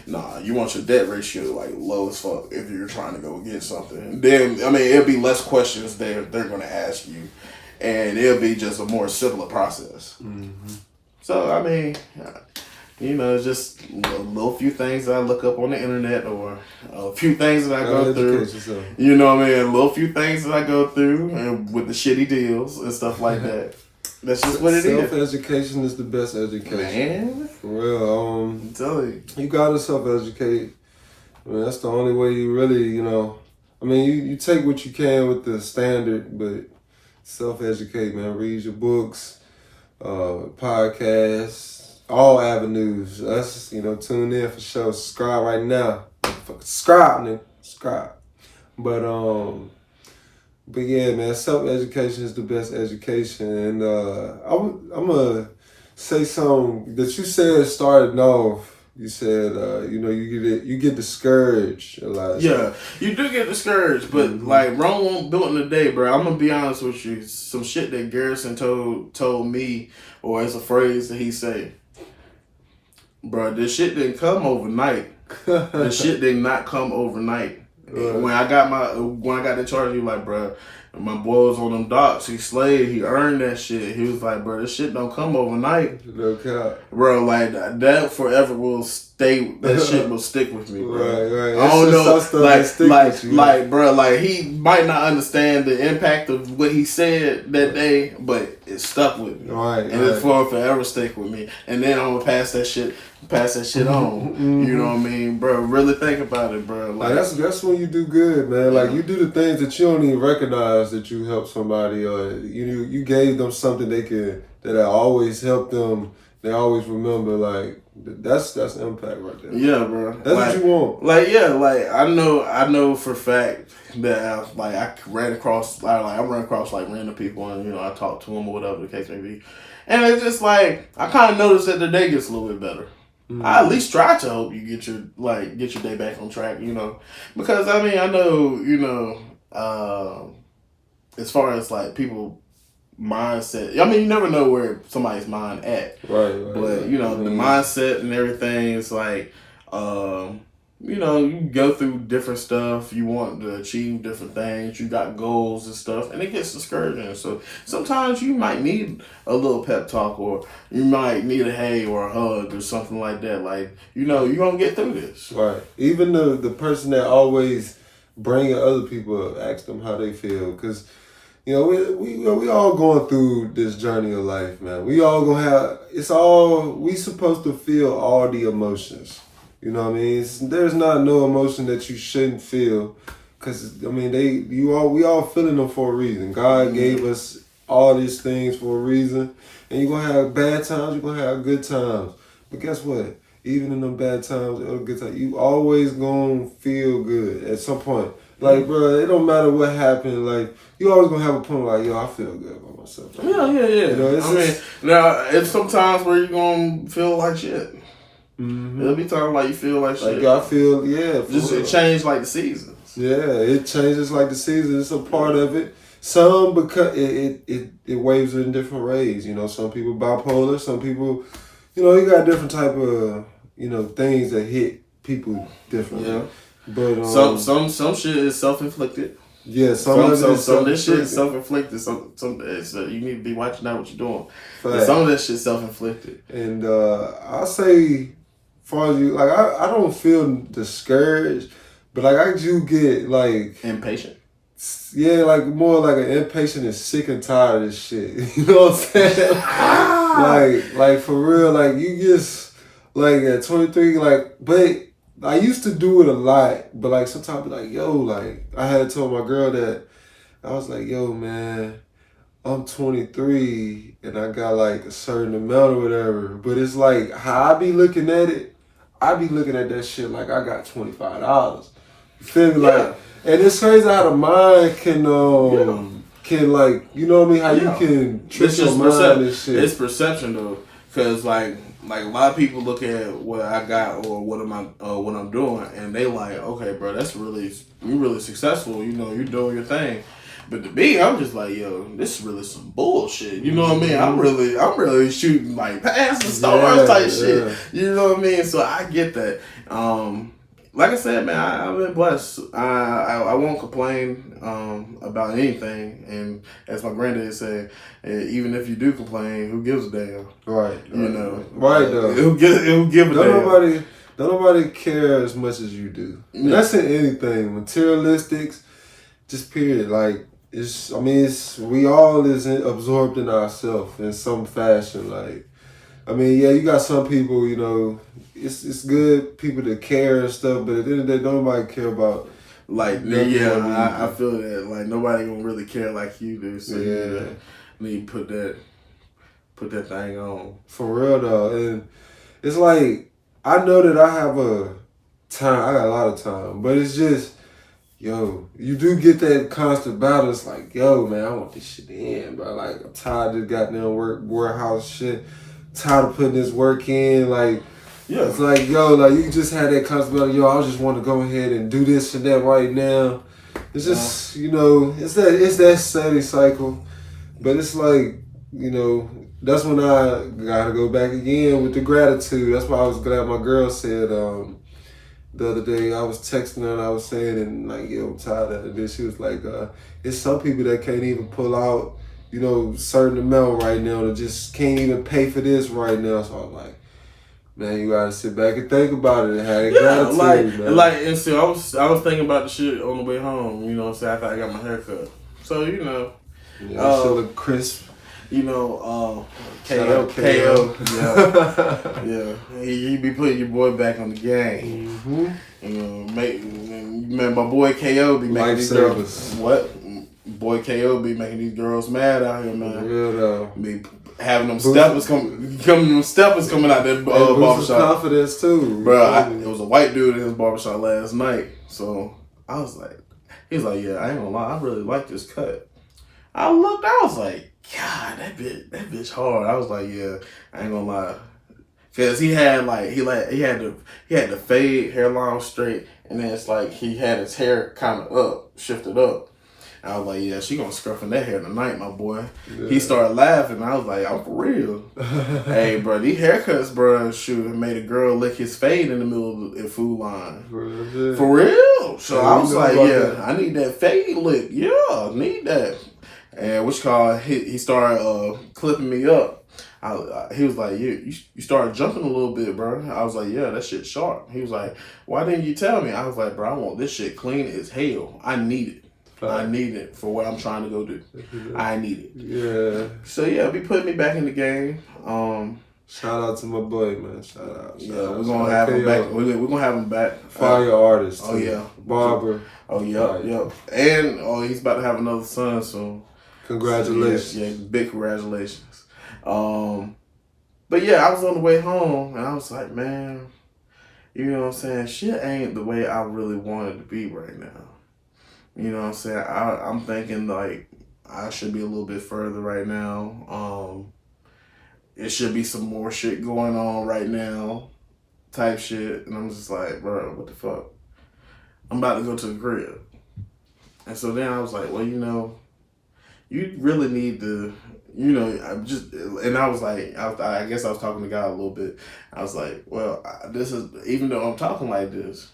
Nah, you want your debt ratio like low as fuck if you're trying to go get something. Then, I mean, it'll be less questions they're going to ask you. And it'll be just a more simpler process. Mm-hmm. So, I mean, you know, just a little few things that I look up on the internet or a few things that I go through. Yourself. You know what I mean? A little few things that I go through and with the shitty deals and stuff like that. That's just what it is. Self-education is the best education. Man. For real. I'm telling you. You gotta self-educate. I mean, that's the only way you really, you know. I mean, you take what you can with the standard, but self-educate, man. Read your books, podcasts, all avenues. That's, you know, tune in for sure. Subscribe right now. Subscribe, nigga. Subscribe. But yeah, man, self-education is the best education. And I'm going to say something that you said starting off. You said, you know, you get discouraged a lot. Yeah, you do get discouraged, but like Rome won't built in a day, bro. I'm gonna be honest with you. Some shit that Garrison told me, or it's a phrase that he say, bro. This shit didn't come overnight. This shit did not come overnight. When I got the charge, he was like, bro, my boy was on them docks. He slayed. He earned that shit. He was like, bro, this shit don't come overnight. No cap. Bro, like that forever will stay. That shit will stick with me, bro. Right. I don't know, like, bro, like he might not understand the impact of what he said that day, but it stuck with me. Right. And it's for forever stick with me. And then I'm gonna pass that shit on. You know what I mean, bro? Really think about it, bro. Like that's when you do good, man. Like you do the things that you don't even recognize that you helped somebody, or you gave them something that always help them. They always remember, like, That's impact right there. Yeah, bro. That's what you want. I know for a fact that I ran across random people, and I talk to them or whatever the case may be, and it's just I kind of noticed that the day gets a little bit better. I at least try to hope you get your day back on track, because I know as far as people mindset. I mean, you never know where somebody's mind at. Right. But the mindset and everything is you go through different stuff. You want to achieve different things. You got goals and stuff, and it gets discouraging. So sometimes you might need a little pep talk, or you might need a hey or a hug or something like that. You're gonna get through this. Right. Even the person that always bringing other people up, ask them how they feel, because we all going through this journey of life, man. We all gonna have, we supposed to feel all the emotions. You know what I mean? There's not no emotion that you shouldn't feel, because we all feeling them for a reason. God gave us all these things for a reason, and you're gonna have bad times, you're gonna have good times. But guess what? Even in them bad times or good times, you always gonna feel good at some point. Bro, it don't matter what happened. You always gonna have a point yo, I feel good about myself. Yeah. Now it's sometimes where you're gonna feel like shit. Mm-hmm. There'll be times you feel like shit. I feel, Just it changed the seasons. Yeah, it changes the seasons. It's a part of it. Some because it waves in different ways. Some people bipolar. Some people, you got different type of things that hit people differently. Yeah. But some shit is self-inflicted. Yeah, some of this shit is self-inflicted. Some you need to be watching out what you're doing. Some of that shit is self-inflicted. And I'll say, as far as you, I don't feel discouraged, but I do get impatient. Yeah, more an impatient and sick and tired of this shit. You know what I'm saying? For real, you just at 23, but I used to do it a lot, but sometimes I had told my girl that I was yo, man, I'm 23 and I got a certain amount or whatever, but it's how I be looking at it, I be looking at that shit I got $25. You feel me? Yeah. And it's crazy how the mind can you know what I mean? How you can trick your mind and shit. It's perception though, because a lot of people look at what I got or what I'm doing, and they okay, bro, you're really successful. You're doing your thing. But to me, I'm just yo, this is really some bullshit. You know what I mean? I'm really shooting past the stars type shit. You know what I mean? So I get that. Like I said, man, I've been blessed. I won't complain about anything. And as my granddad said, even if you do complain, who gives a damn? Right. Right though. Who give a damn? Don't nobody care as much as you do. And that's in anything. Materialistics, just period. We all is absorbed in ourselves in some fashion. You got some people, it's good people to care and stuff, but at the end of the day, nobody care about. I feel that. Nobody gonna really care like you do. So you need to put that thing on. For real though, and it's I know that I have a time. I got a lot of time, but it's just. Yo, you do get that constant battle. It's yo, man, I want this shit in, bro. I'm tired of this goddamn warehouse shit. Tired of putting this work in. It's yo, you just had that constant battle. Yo, I just want to go ahead and do this and that right now. It's just, it's that steady cycle. But it's that's when I gotta go back again with the gratitude. That's why I was glad my girl said, the other day, I was texting her and I was saying, and yo, I'm tired of this. She was it's some people that can't even pull out, certain amount right now, that just can't even pay for this right now. So I was man, you gotta sit back and think about it and have gratitude, man. And so I was thinking about the shit on the way home, after I got my haircut. So, Yeah, she look crisp. KO. Yeah. He be putting your boy back on the game. Mm-hmm. Man, my boy KO be making these girls. Service. What? Boy KO be making these girls mad out here, man. For real though. having them steppers coming out that barbershop. Confidence too, bro. It was a white dude in his barbershop last night, so I was like, he was like, yeah, I ain't gonna lie, I really like this cut. I looked, I was like, God, that bitch hard. I was like, yeah, I ain't gonna lie, cause he had the fade hairline straight, and then it's like he had his hair kind of up, shifted up. I was like, yeah, she gonna scruffing that hair tonight, my boy. Yeah. He started laughing. I was like, I'm for real. Hey, bro, these haircuts, bro, made a girl lick his fade in the middle of the food line. For real. So I was like, yeah, I need that fade lick. Yeah, I need that. And he started clipping me up. He was like, you started jumping a little bit, bro. I was like, yeah, that shit's sharp. He was like, why didn't you tell me? I was like, bro, I want this shit clean as hell. I need it. I need it for what I'm trying to go do. I need it. Yeah. So yeah, be putting me back in the game. Shout out to my boy, man. Shout out. We're gonna have him back. We're gonna have him back. Fire artist. Oh yeah. Barber. Oh yeah, yeah. And he's about to have another son soon. Congratulations. So, yeah, big congratulations. But yeah, I was on the way home and I was like, man, you know what I'm saying? Shit ain't the way I really want it to be right now. You know what I'm saying? I'm thinking like I should be a little bit further right now. It should be some more shit going on right now, type shit. And I'm just like, bro, what the fuck? I'm about to go to the crib. And so then I was like, well, you really need to, I was like, I guess I was talking to God a little bit. I was like, well, this is, even though I'm talking like this,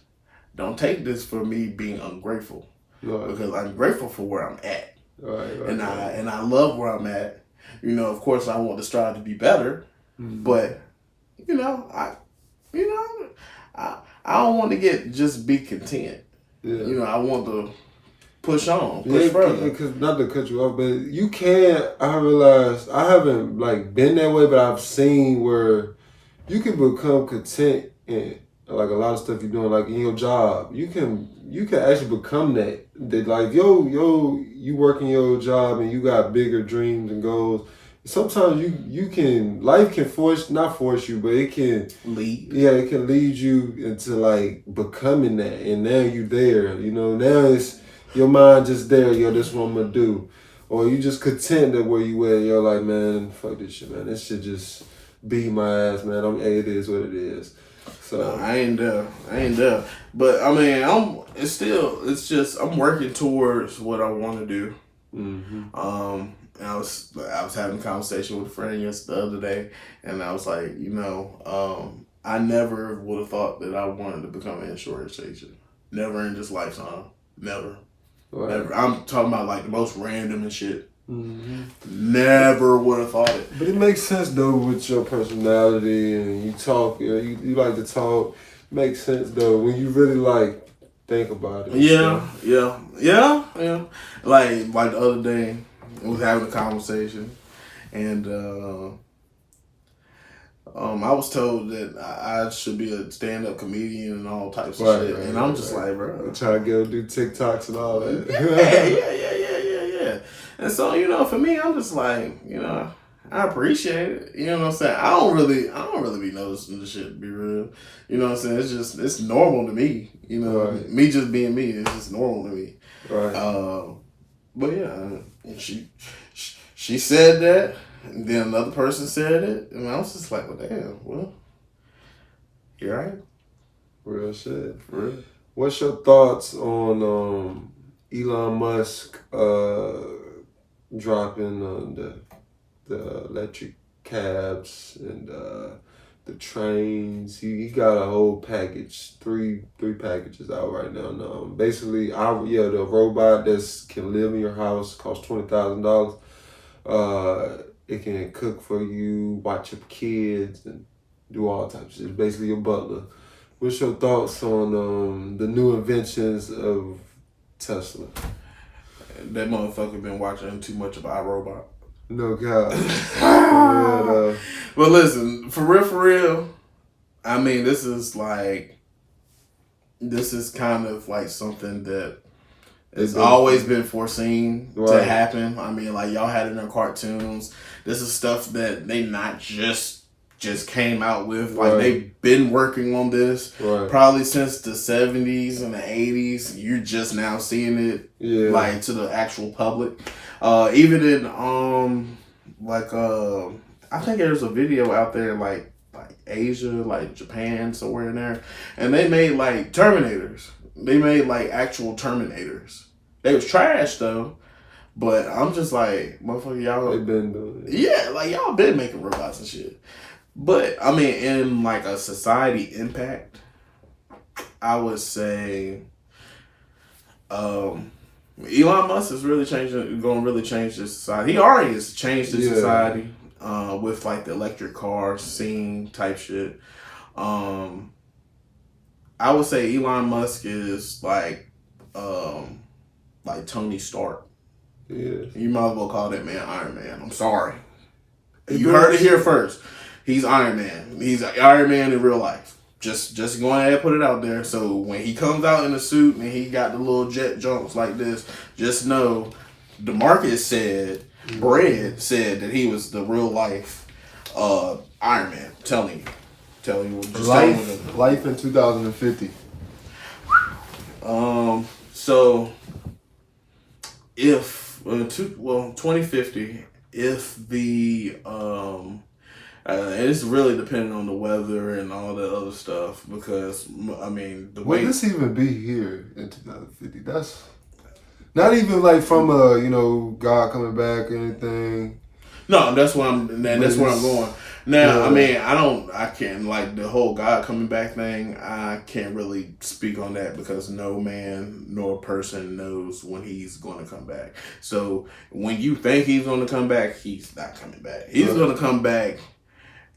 don't take this for me being ungrateful. Right. Because I'm grateful for where I'm at. Right, and I love where I'm at. Of course I want to strive to be better, but I don't want to just be content. Yeah. I want to push further. Because not to cut you off, but you can't. I realized I haven't been that way, but I've seen where you can become content in a lot of stuff you're doing, in your job. You can actually become that you working your job and you got bigger dreams and goals. Sometimes life can not force you, but it can lead. Yeah, it can lead you into becoming that, and now you there. Now it's your mind just there. Yo, this what I'm gonna do, or you just content that where you at. You're like, man, fuck this shit, man. This shit just beat my ass, man. It is what it is. So no, I ain't there. But I mean, I'm working towards what I want to do. Mm-hmm. And I was having a conversation with a friend the other day, and I was like, I never would have thought that I wanted to become an insurance agent. Never in this lifetime. Never. Right. Never. I'm talking about the most random and shit. Mm-hmm. Never would have thought it. But it makes sense though with your personality and you talk. You like to talk. Makes sense though when you really think about it. Yeah. Like the other day, I was having a conversation, and I was told that I should be a stand-up comedian and all types of shit, and I'm just like, bro, I'm trying to go do TikToks and all that. Yeah. And so for me, I'm just like, I appreciate it. You know what I'm saying? I don't really be noticing the shit, to be real. You know what I'm saying? It's normal to me. Right. Me just being me, it's just normal to me. Right. But yeah, she said that, and then another person said it, and I was just like, well, damn, well, you're right. Real shit. Real. What's your thoughts on Elon Musk dropping the electric cabs and the trains? He got a whole package, three packages out right now. Basically, the robot that can live in your house costs $20,000. It can cook for you, watch your kids, and do all types of shit. It's basically your butler. What's your thoughts on the new inventions of Tesla? That motherfucker been watching too much of iRobot. No God. But listen, for real, I mean, this is kind of like something that It's always been foreseen to happen. I mean, like y'all had it in their cartoons. This is stuff that they not just came out with. Like they've been working on this probably since the 70s and the 80s. You're just now seeing it like to the actual public. Even in I think there's a video out there like Asia, like Japan, somewhere in there, and they made like Terminators. They made like actual Terminators. They was trash though, but I'm just like, motherfucker, y'all. They been doing it. Yeah, like y'all been making robots and shit. But I mean, in like a society impact, I would say, Elon Musk is really going to really change this society. He already has changed this society with like the electric car scene type shit. I would say Elon Musk is like Tony Stark. Yeah. You might as well call that man Iron Man. I'm sorry. You heard it here first. He's Iron Man. He's Iron Man in real life. Just go ahead and put it out there. So when he comes out in a suit and he got the little jet jumps like this, just know DeMarcus said, Brad said that he was the real life Iron Man. Telling you. Life in 2050. So if 2050, if the and it's really depending on the weather and all that other stuff, because I mean the way will this even be here in 2050? That's not even like from God coming back or anything. No, that's where I'm going. Now, I mean, I can't, like, the whole God coming back thing, I can't really speak on that because no man nor person knows when he's going to come back. So, when you think he's going to come back, he's not coming back. He's going to come back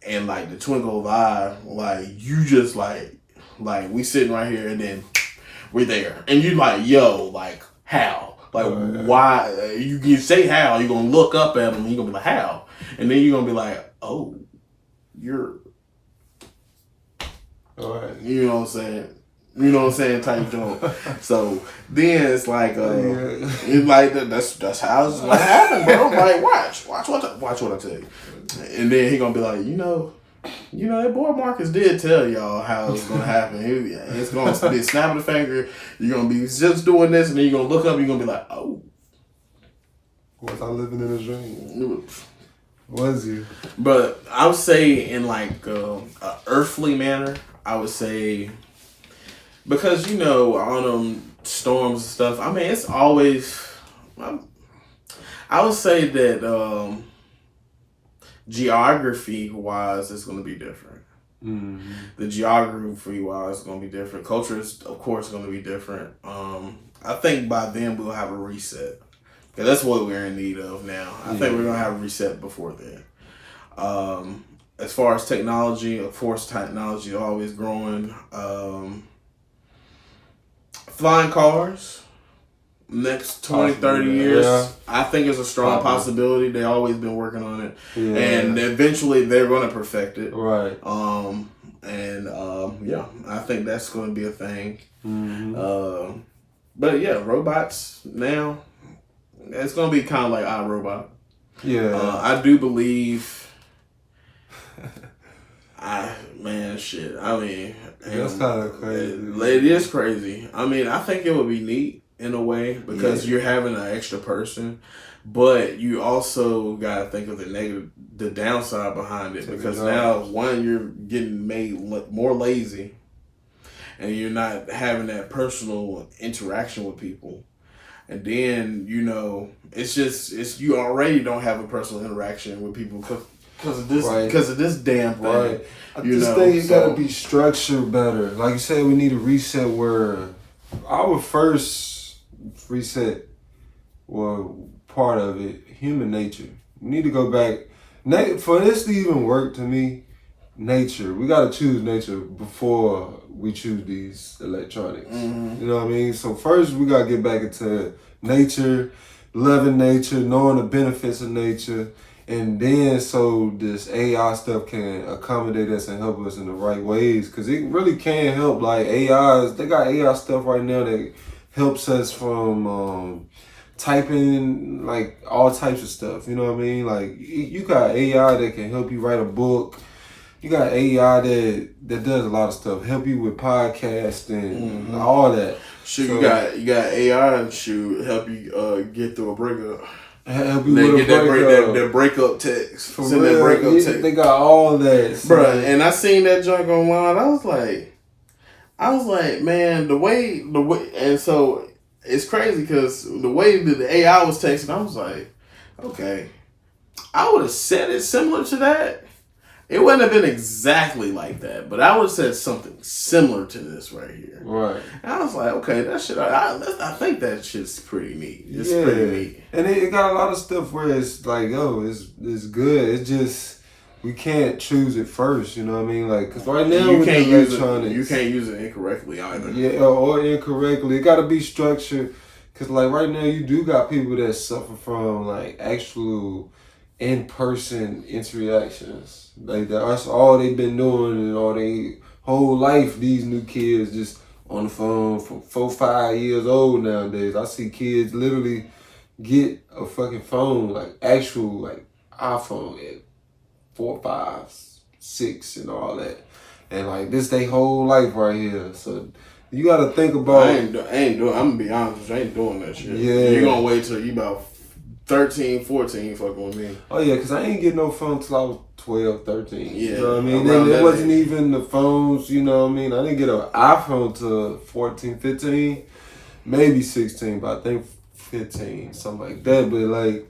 and, like, the twinkle of eye, like, you just, like, we sitting right here and then we're there. And you like, yo, like, how? Like, why? You say how, you're going to look up at him and you're going to be like, how? And then you're going to be like, oh, you're... All right. You know what I'm saying? Type joke. So, then it's like, it's like, that's how it's going to happen, bro. Like, watch what I tell you. And then he going to be like, that boy Marcus did tell y'all how it's going to happen. It's going to be a snap of the finger. You're going to be just doing this, and then you're going to look up, and you're going to be like, oh. Was I living in a dream? Was you? But I would say in like an earthly manner, I would say, because, on them storms and stuff, I mean, it's always, I would say that geography-wise, it's going to be different. Mm-hmm. The geography-wise is going to be different. Culture is, of course, going to be different. I think by then we'll have a reset. Because that's what we're in need of now. I think we're going to have a reset before then. As far as technology, of course, technology is always growing. Flying cars, next 20, 30 years, I think it's a strong possibility. They've always been working on it. Yeah. And eventually they're going to perfect it. Right. I think that's going to be a thing. Mm-hmm. But yeah, robots now, it's going to be kind of like iRobot. Yeah. I do believe... shit. I mean... That's kind of crazy. It is crazy. I mean, I think it would be neat in a way because you're having an extra person, but you also got to think of the downside behind it, because now, one, you're getting made more lazy and you're not having that personal interaction with people. And then, you already don't have a personal interaction with people because of this damn thing. Right. I just think it got to be structured better. Like you said, we need a reset where our first reset, well, part of it, human nature. We need to go back. For this to even work, to me, nature. We got to choose nature before we choose these electronics. Mm-hmm. You know what I mean? So first, we got to get back into nature, loving nature, knowing the benefits of nature. And then so this AI stuff can accommodate us and help us in the right ways. Because it really can help. Like they got AI stuff right now that helps us from typing like all types of stuff. You know what I mean? Like you got AI that can help you write a book. You got AI that does a lot of stuff, help you with podcasting, all that. Shoot, so, you got AI shoot help you get through a breakup. Help you with that breakup text. For send real, that breakup text. They got all that, so. Bruh. And I seen that junk online. I was like, man, the way, and so it's crazy because the way that the AI was texting, I was like, okay, I would have said it similar to that. It wouldn't have been exactly like that, but I would have said something similar to this right here. Right. And I was like, okay, that shit, I think that shit's pretty neat. It's pretty neat. And it got a lot of stuff where it's like, it's good. It's just, we can't choose it first, you know what I mean? Like, because right now you can't use it incorrectly either. Yeah, or incorrectly. It got to be structured. Because, like, right now you do got people that suffer from, like, actual in-person interactions. Like that's all they've been doing and all they whole life. These new kids just on the phone for 4-5 years old nowadays. I see kids literally get a fucking phone, like actual like iPhone at 4, 5, 6 and all that. And like this they whole life right here. So you gotta think about I ain't doing I'm gonna be honest with you, I ain't doing that shit. Yeah. You're gonna wait till you about 13, 14 fucking with me. Oh yeah, because I ain't get no phone till I was 12, 13. Yeah. You know what I mean? Then it wasn't even the phones, you know what I mean? I didn't get an iPhone till 14, 15, maybe 16, but I think 15, something like that.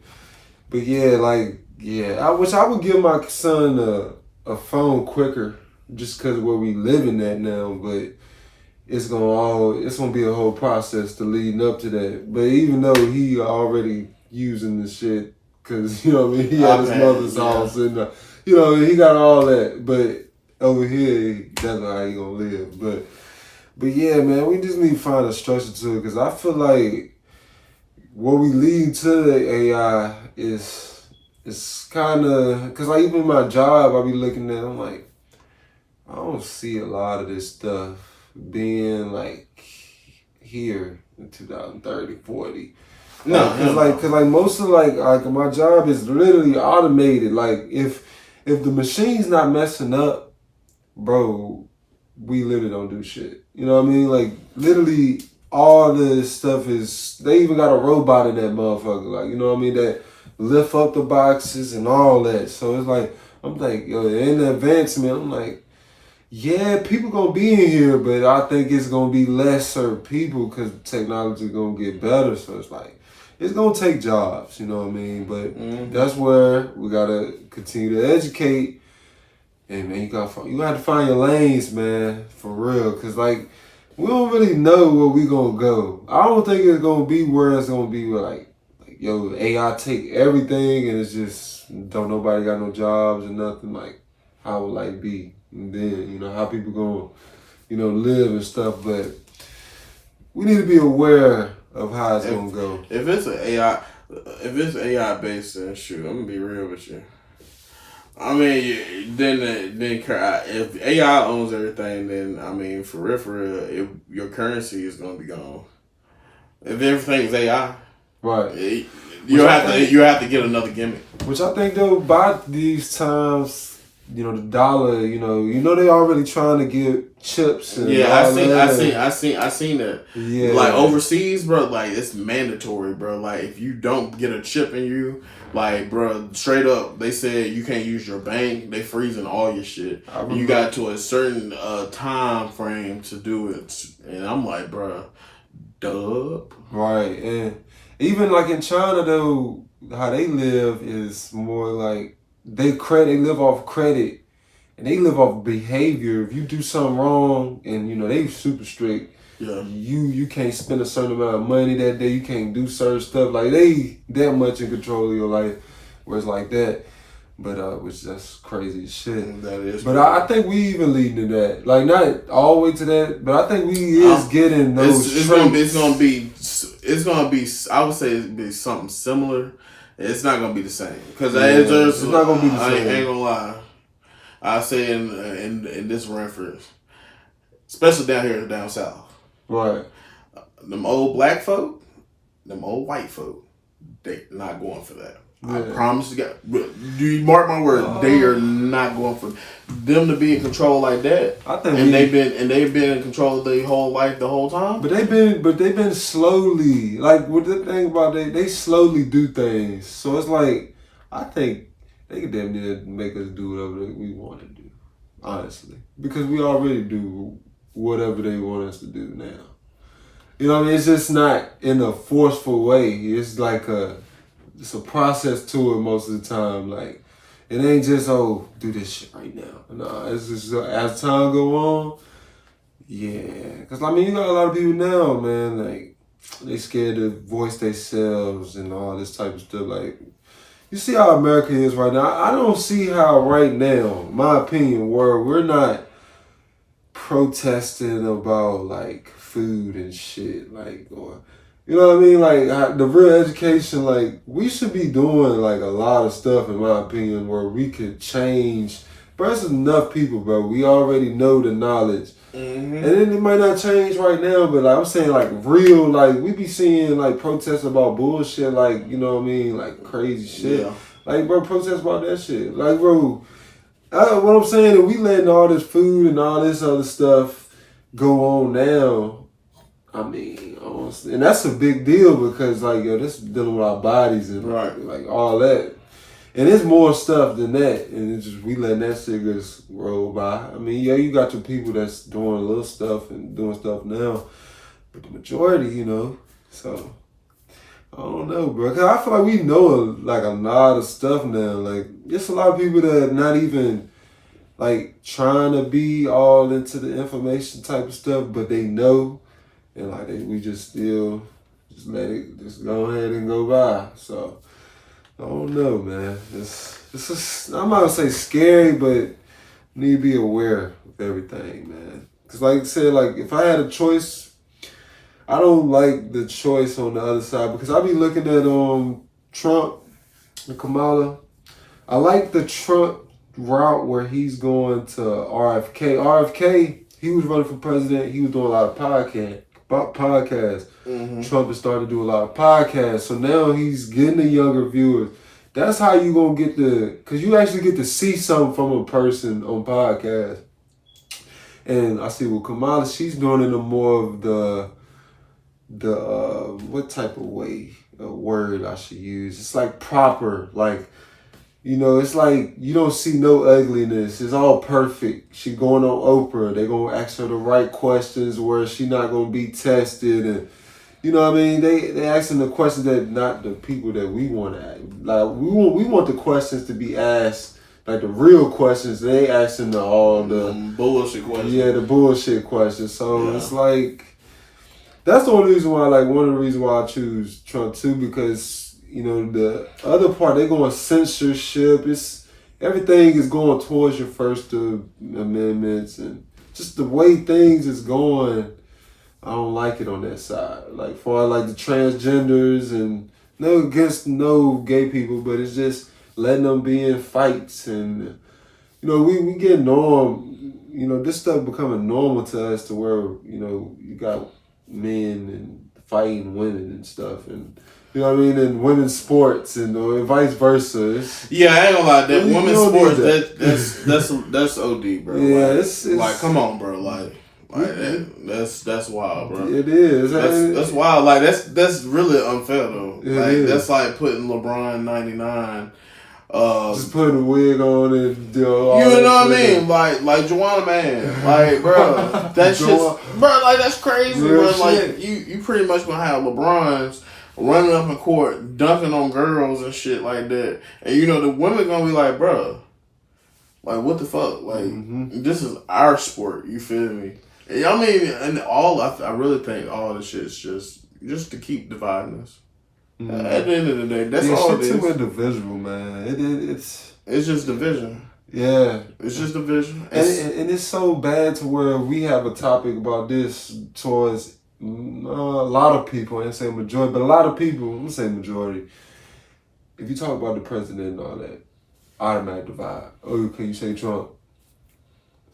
I wish I would give my son a phone quicker just because of where we living at now, but it's gonna be a whole process to leading up to that. But even though he already using the shit because you know what I mean, he had his mother's house and you know he got all that, but over here that's not how he gonna live. But yeah, man, we just need to find a structure to it because I feel like what we lead to the AI is kind of because like even my job I be looking at, I'm like I don't see a lot of this stuff being like here in 2030, 40. Cause most of like my job is literally automated. Like if the machine's not messing up, bro, we literally don't do shit. You know what I mean? Like literally all this stuff is. They even got a robot in that motherfucker. Like you know what I mean? That lift up the boxes and all that. So it's like I'm like yo, in the advancement, I'm like. Yeah, people gonna be in here, but I think it's gonna be lesser people because technology gonna get better. So it's like it's gonna take jobs, you know what I mean? But that's where we gotta continue to educate, and man, you have to find your lanes, man, for real. Cause like we don't really know where we gonna go. I don't think it's gonna be where it's gonna be where like yo AI take everything and it's just don't nobody got no jobs or nothing. Like how would life be? And then, you know, how people gonna, you know, live and stuff, but we need to be aware of how it's gonna go. If it's AI based, then shoot, I'm gonna be real with you. I mean, then if AI owns everything, then I mean, for real, your currency is gonna be gone. If everything's AI, right? You have to get another gimmick. Which I think though, by these times. You know the dollar. You know they already trying to get chips. And I seen that. Yeah, like overseas, bro. Like it's mandatory, bro. Like if you don't get a chip in you, like bro, straight up, they said you can't use your bank. They freezing all your shit. You got to a certain time frame to do it, and I'm like, bro, dub. Right, and even like in China though, how they live is more like. They live off credit, and they live off behavior. If you do something wrong, and you know they super strict, you can't spend a certain amount of money that day. You can't do certain stuff. Like they that much in control of your life, where it's like that. But which that's crazy as shit. That is. But I think we even leading to that. Like not all the way to that, but I think we is getting those. It's gonna be. I would say it'd be something similar. It's not gonna be the same because it's not gonna be the same. I ain't gonna lie. I say in this reference, especially down south. Right. them old black folk, them old white folk, they not going for that. Yeah. I promise you, do you mark my word? They are not going for them to be in control like that. I think they've been in control of their whole life the whole time. But they've been slowly, like with the thing about they slowly do things. So it's like I think they could damn near make us do whatever we want to do, honestly, because we already do whatever they want us to do now. You know what I mean? It's just not in a forceful way. It's like it's a process to it most of the time. Like, it ain't just, do this shit right now. No, it's just as time go on, yeah. Because, I mean, you got a lot of people now, man, like, they scared to voice themselves and all this type of stuff. Like, you see how America is right now. I don't see how right now, my opinion, where we're not protesting about, like, food and shit, like, or... You know what I mean? Like, the real education, like, we should be doing, like, a lot of stuff, in my opinion, where we could change. But there's enough people, bro. We already know the knowledge. Mm-hmm. And then it might not change right now, but, like, I'm saying, like, real, like, we be seeing, like, protests about bullshit, like, you know what I mean? Like, crazy shit. Yeah. Like, bro, protest about that shit. Like, bro, what I'm saying is we letting all this food and all this other stuff go on now. I mean, honestly, and that's a big deal because, like, yo, this is dealing with our bodies and like all that, and it's more stuff than that, and it's just we letting that shit just roll by. I mean, yeah, you got your people that's doing a little stuff and doing stuff now, but the majority, you know, so I don't know, bro. Cause I feel like we know like a lot of stuff now. Like, there's a lot of people that are not even like trying to be all into the information type of stuff, but they know. And like we just still just let it just go ahead and go by. So I don't know, man. It's I'm not gonna say scary, but need to be aware of everything, man. Cause like I said, like if I had a choice, I don't like the choice on the other side because I be looking at Trump and Kamala. I like the Trump route where he's going to RFK. RFK, he was running for president. He was doing a lot of podcasts. Mm-hmm. Trump has started to do a lot of podcasts, so now he's getting the younger viewers. That's how you gonna get because you actually get to see something from a person on podcast. And I see with Kamala, she's doing it in more of the what type of way, a word I should use. It's like proper, like. You know, it's like you don't see no ugliness. It's all perfect. She going on Oprah. They gonna ask her the right questions where she not gonna be tested, and you know what I mean. They asking the questions that not the people that we want to ask. Like we want the questions to be asked, like the real questions. They asking all the bullshit questions. Yeah, the bullshit questions. So it's like that's the only reason why. Like one of the reasons why I choose Trump too, because. You know, the other part, they're going censorship. Everything is going towards your First Amendments and just the way things is going. I don't like it on that side. Like for like the transgenders and no against no gay people, but it's just letting them be in fights and you know we get you know this stuff becoming normal to us to where you know you got men and fighting women and stuff and. You know what I mean? And women's sports and vice versa. Yeah, I ain't gonna lie. That women's sports, that's OD, bro. Yeah, like, it's like come on, bro. Like that's wild, bro. It is. That's wild. Like that's really unfair though. Like that's like putting LeBron 99. Just putting a wig on and do all you know what I mean? Like Juwanna Mann. Like, bro, that shit's bro, like that's crazy, bro. Like you pretty much gonna have LeBron's running up in court, dunking on girls and shit like that. And you know, the women gonna be like, bro, like, what the fuck? Like, this is our sport, you feel me? And, I mean, and I really think all this shit is just to keep dividing us. Mm-hmm. At the end of the day, that's all it is. It's too individual, man. It's just division. Yeah. It's just division. And it's so bad to where we have a topic about this towards a lot of people, I ain't saying majority, but a lot of people, I'm saying majority. If you talk about the president and all that, automatic divide. Oh, can you say Trump?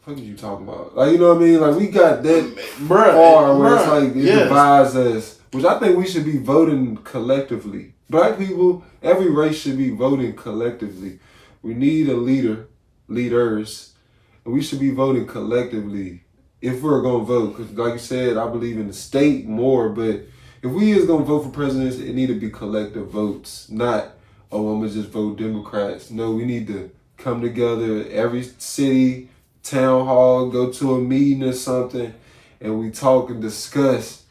What are you talking about? Like, you know what I mean? Like, we got that far where it's like it divides us, which I think we should be voting collectively. Black people, every race should be voting collectively. We need a leaders, and we should be voting collectively if we're gonna vote. Because, like you said, I believe in the state more, but if we is gonna vote for presidents, it need to be collective votes, not I'm gonna just vote Democrats. No, we need to come together, every city, town hall, go to a meeting or something, and we talk and discuss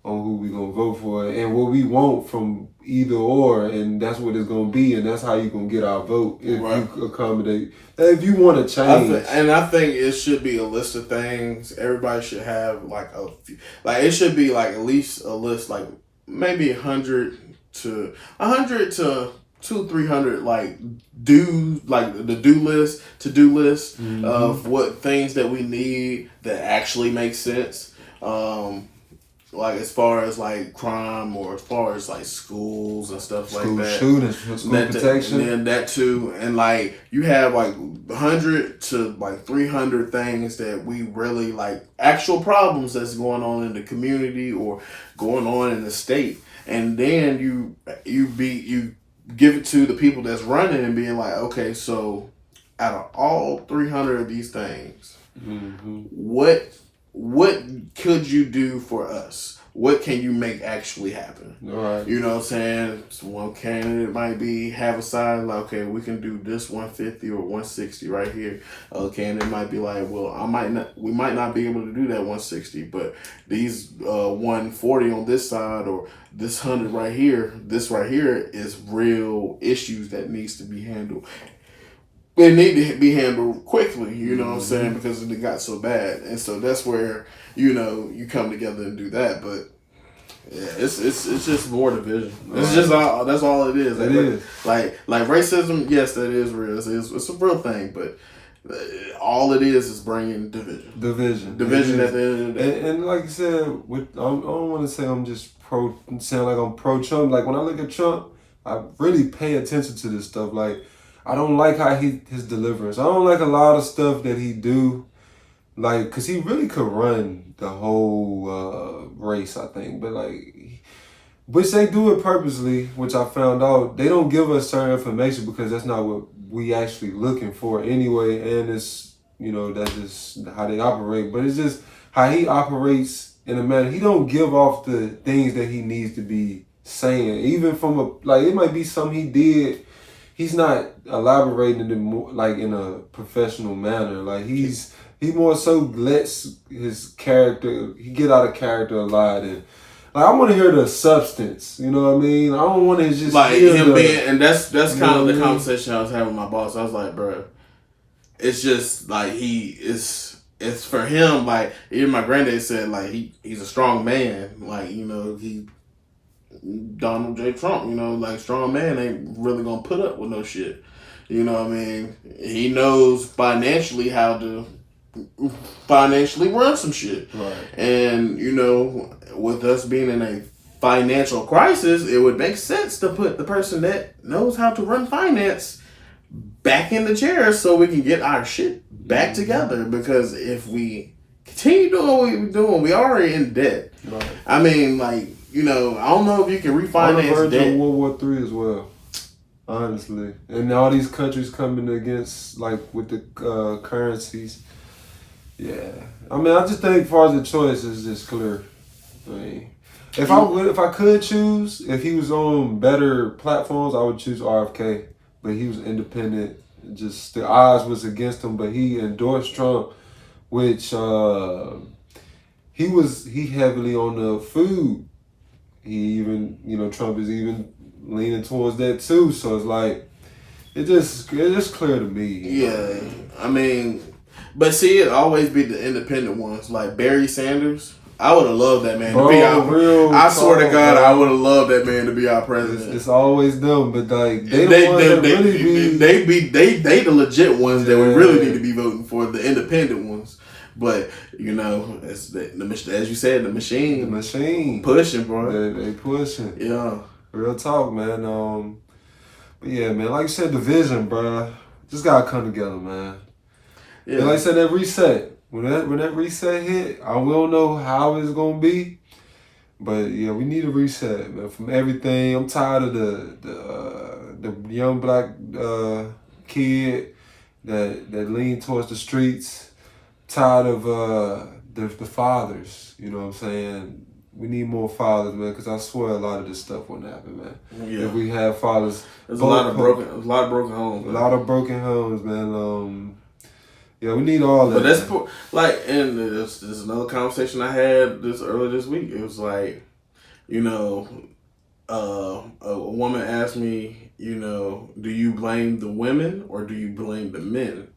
on who we gonna vote for and what we want from either or, and that's what it's gonna be, and that's how you gonna get our vote if you accommodate. If you want to change, I think it should be a list of things. Everybody should have like it should be like at least a list, like maybe 100 to 200-300 like the to-do list of what things that we need that actually make sense, like as far as like crime or as far as like schools and stuff like that, shootings, school protection, and that too, and like you have like 100 to like 300 things that we really like, actual problems that's going on in the community or going on in the state, and then you give it to the people that's running and being like, okay, so out of all 300 of these things, what could you do for us? What can you make actually happen? Right. You know what I'm saying? So one candidate might be have a side like, okay, we can do this 150 or 160 right here. A candidate might be like, well, we might not be able to do that 160, but these 140 on this side or this 100 right here, this right here is real issues that needs to be handled. They need to be handled quickly, you know what I'm saying, because it got so bad. And so that's where, you come together and do that. But yeah, it's just more division. It's just that's all it is. It is. Like racism, yes, that is real. It's a real thing, but all it is bringing division. Division at the end of the day. And like you said, I don't want to say I'm just sound like I'm pro Trump. Like when I look at Trump, I really pay attention to this stuff. Like I don't like how his deliverance. I don't like a lot of stuff that he do. Like, cause he really could run the whole race, I think. But which they do it purposely, which I found out. They don't give us certain information because that's not what we actually looking for anyway. And it's, that's just how they operate. But it's just how he operates in a manner. He don't give off the things that he needs to be saying. Even from it might be something he did. He's not elaborating it more like in a professional manner. Like he more so lets his character, he get out of character a lot, and like I want to hear the substance. You know what I mean? I don't want to just like him being, and that's kind of the conversation I was having with my boss. I was like, bro, it's just like it's for him. Like even my granddad said, like he's a strong man. Like he. Donald J. Trump, like strong man ain't really gonna put up with no shit. You know what I mean? He knows financially how to run some shit. Right. And, with us being in a financial crisis, it would make sense to put the person that knows how to run finance back in the chair so we can get our shit back together. Because if we continue doing what we're doing, we already in debt. Right. I mean, I don't know if you can refinance debt. World War III as well, honestly. And all these countries coming against, with the currencies. Yeah. I mean, I just think as far as the choice is just clear. I mean, if I could choose, if he was on better platforms, I would choose RFK. But he was independent. Just the odds was against him, but he endorsed Trump, which he heavily on the food. He even, Trump is even leaning towards that too. So it's like, it's just clear to me. Yeah, I mean, but see, it always be the independent ones, like Barry Sanders. I would have loved that man to be our. I swear to God, I would have loved that man to be our president. It's always them, but they the legit ones that we really need to be voting for, the independent ones. But it's as you said, the machine. The machine pushing, bro. They pushing. Yeah, real talk, man. But yeah, man, like you said, the vision, bro. Just gotta come together, man. Yeah. And like I said, that reset. When that reset hit, I will know how it's gonna be. But yeah, we need a reset, man. From everything, I'm tired of the young black kid that lean towards the streets. Tired of the fathers. You know what I'm saying? We need more fathers, man. Because I swear a lot of this stuff wouldn't happen, man. Yeah. If we have fathers, there's a lot of broken homes. Man. A lot of broken homes, man. Yeah, we need all that. But that's like, and there's another conversation I had earlier this week. It was like, you know, a woman asked me, you know, do you blame the women or do you blame the men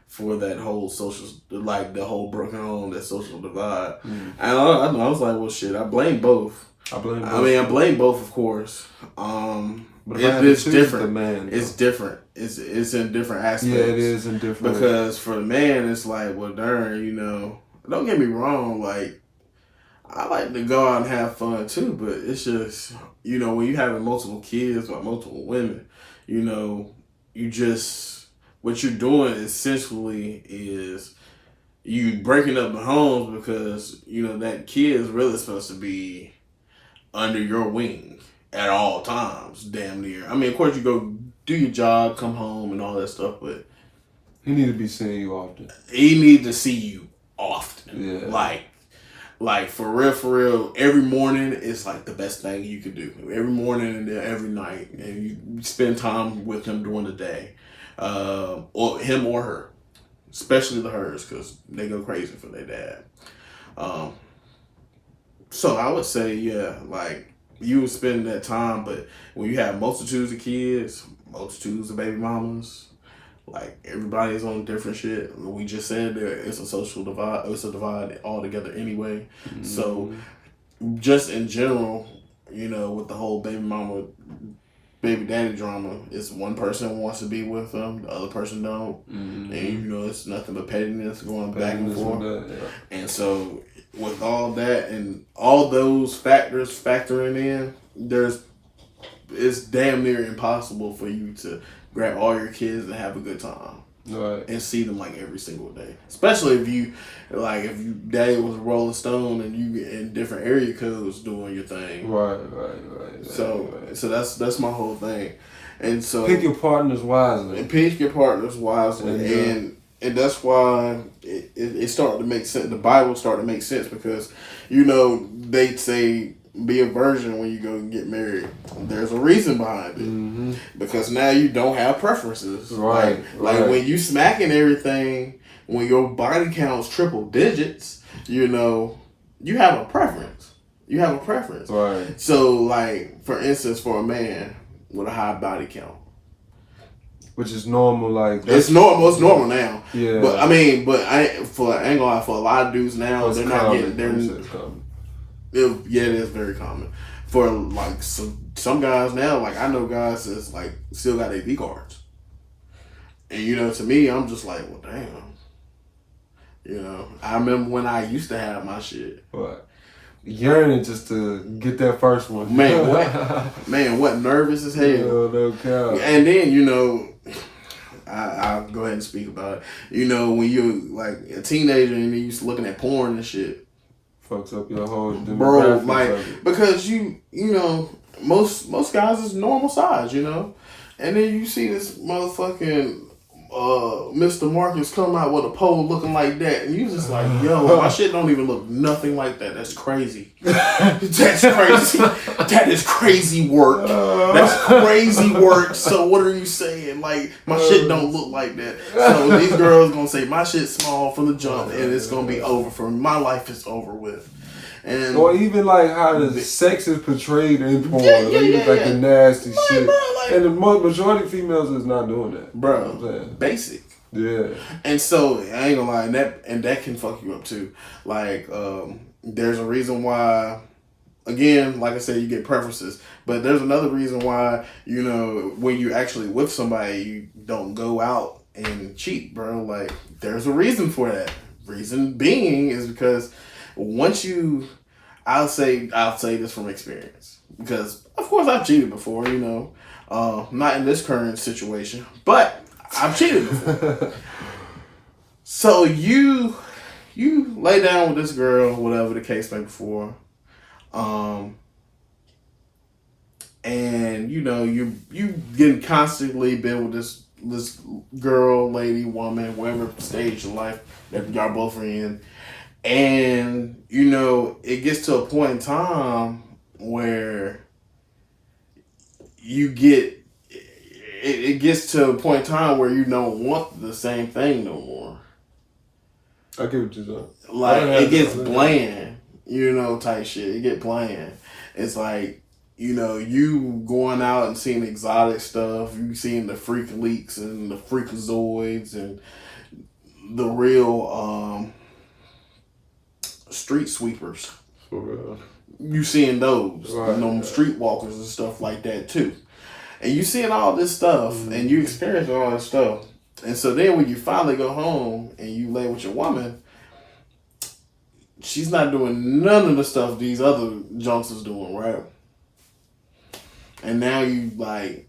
for that whole the whole broken home, that social divide? Mm. And I was like, well, shit, I blame both. I blame both, of course. But it's different. Man, it's different. It's in different aspects. Yeah, it is in different. Because for the man, it's like, well, darn, you know, don't get me wrong, like, I like to go out and have fun too, but it's just, you know, when you having multiple kids or multiple women, you know, what you're doing essentially is you breaking up the homes because, you know, that kid is really supposed to be under your wing at all times, damn near. I mean, of course, you go do your job, come home, and all that stuff, but he need to be seeing you often. He need to see you often. Yeah. Like for real, every morning is like the best thing you could do. Every morning and every night, and you spend time with him during the day, or him or her, especially the hers, because they go crazy for their dad. So I would say, yeah, like, you would spend that time, but when you have multitudes of kids, multitudes of baby mamas, like, everybody's on different shit. We just said that it's a social divide. It's a divide altogether anyway. Mm-hmm. So, just in general, you know, with the whole baby mama, baby daddy drama, it's one person wants to be with them, the other person don't. Mm-hmm. And, you know, it's nothing but pettiness going back and forth. Yeah. And so, with all that and all those factors factoring in, it's damn near impossible for you to grab all your kids and have a good time. Right. And see them like every single day. Especially if you daddy was a Rolling Stone and you in different area codes doing your thing. Right. So that's my whole thing. And so pick your partners wisely. And that's why it started to make sense. The Bible started to make sense because, you know, they say be a virgin when you go and get married. There's a reason behind it. Mm-hmm. Because now you don't have preferences. Right. Like when you smacking everything, when your body count's triple digits, you know, you have a preference. Right. So, like, for instance, for a man with a high body count, which is normal, like it's normal. It's normal now. Yeah. But I ain't gonna lie, for a lot of dudes now, they're not getting. It is very common. For like some guys now, like I know guys that's like still got AP cards, and you know, to me, I'm just like, well, damn. You know, I remember when I used to have my shit. What? Yearning just to get that first one. Man, what nervous as hell. No doubt. And then, you know, I'll go ahead and speak about it. You know, when you're like a teenager and you're used to looking at porn and shit. Fucks up your whole bro, like, because you know, most guys is normal size, you know? And then you see this motherfucking Mr. Marcus come out with a pole looking like that, and you just like, yo, my shit don't even look nothing like that. That's crazy. That's crazy. That is crazy work. That's crazy work. So what are you saying? Like, my shit don't look like that. So these girls gonna say my shit's small from the jump, and it's gonna be over for me. My life is over with. And or even like how the sex is portrayed in porn, the nasty shit. Bro, like, and the majority of females is not doing that, bro. Basic. Yeah. And so I ain't gonna lie, and that can fuck you up too. Like, there's a reason why. Again, like I said, you get preferences, but there's another reason why, you know, when you're actually with somebody, you don't go out and cheat, bro. Like, there's a reason for that. Reason being is because once you, I'll say this from experience, because of course I've cheated before, you know, not in this current situation, but I've cheated before. So you lay down with this girl, whatever the case may be for, and you getting constantly been with this girl, lady, woman, whatever stage of life that y'all both are in, and it gets to a point in time where you get it gets to a point in time where you don't want the same thing no more. I get what you're saying. Like it gets bland, type shit. It get bland. It's like, you going out and seeing exotic stuff, you seeing the freak leaks and the freakazoids and the real street sweepers. For real. You seeing those, right. Street walkers and stuff like that too. And you seeing all this stuff and you experiencing all this stuff. And so then when you finally go home and you lay with your woman, she's not doing none of the stuff these other junks is doing, right? And now you like,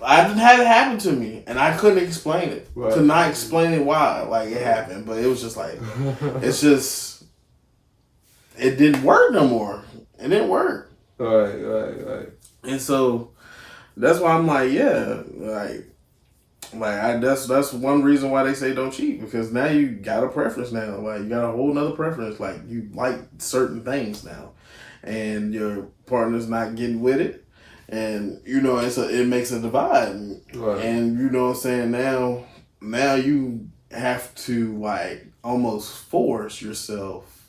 I didn't have it happen to me, and I couldn't explain it. Right. Could not explain it why, like it happened, but it was just like, it didn't work no more. It didn't work. Right. And so that's why I'm like, yeah, that's one reason why they say don't cheat, because now you got a preference now. Like you got a whole nother preference. Like you like certain things now, and your partner's not getting with it, and it makes a divide. Right. And you know what I'm saying, now you have to like almost force yourself.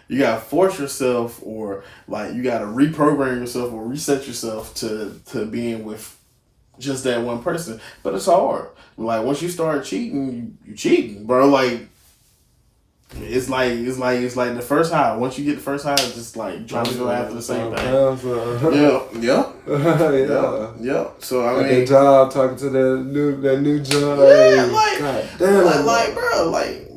You gotta force yourself, or like you gotta reprogram yourself or reset yourself to being with just that one person. But it's hard. Like once you start cheating, you cheating, bro. Like it's like the first high. Once you get the first high, it's just like trying to go after the same thing. Yeah. So I mean, that job, talking to that new job.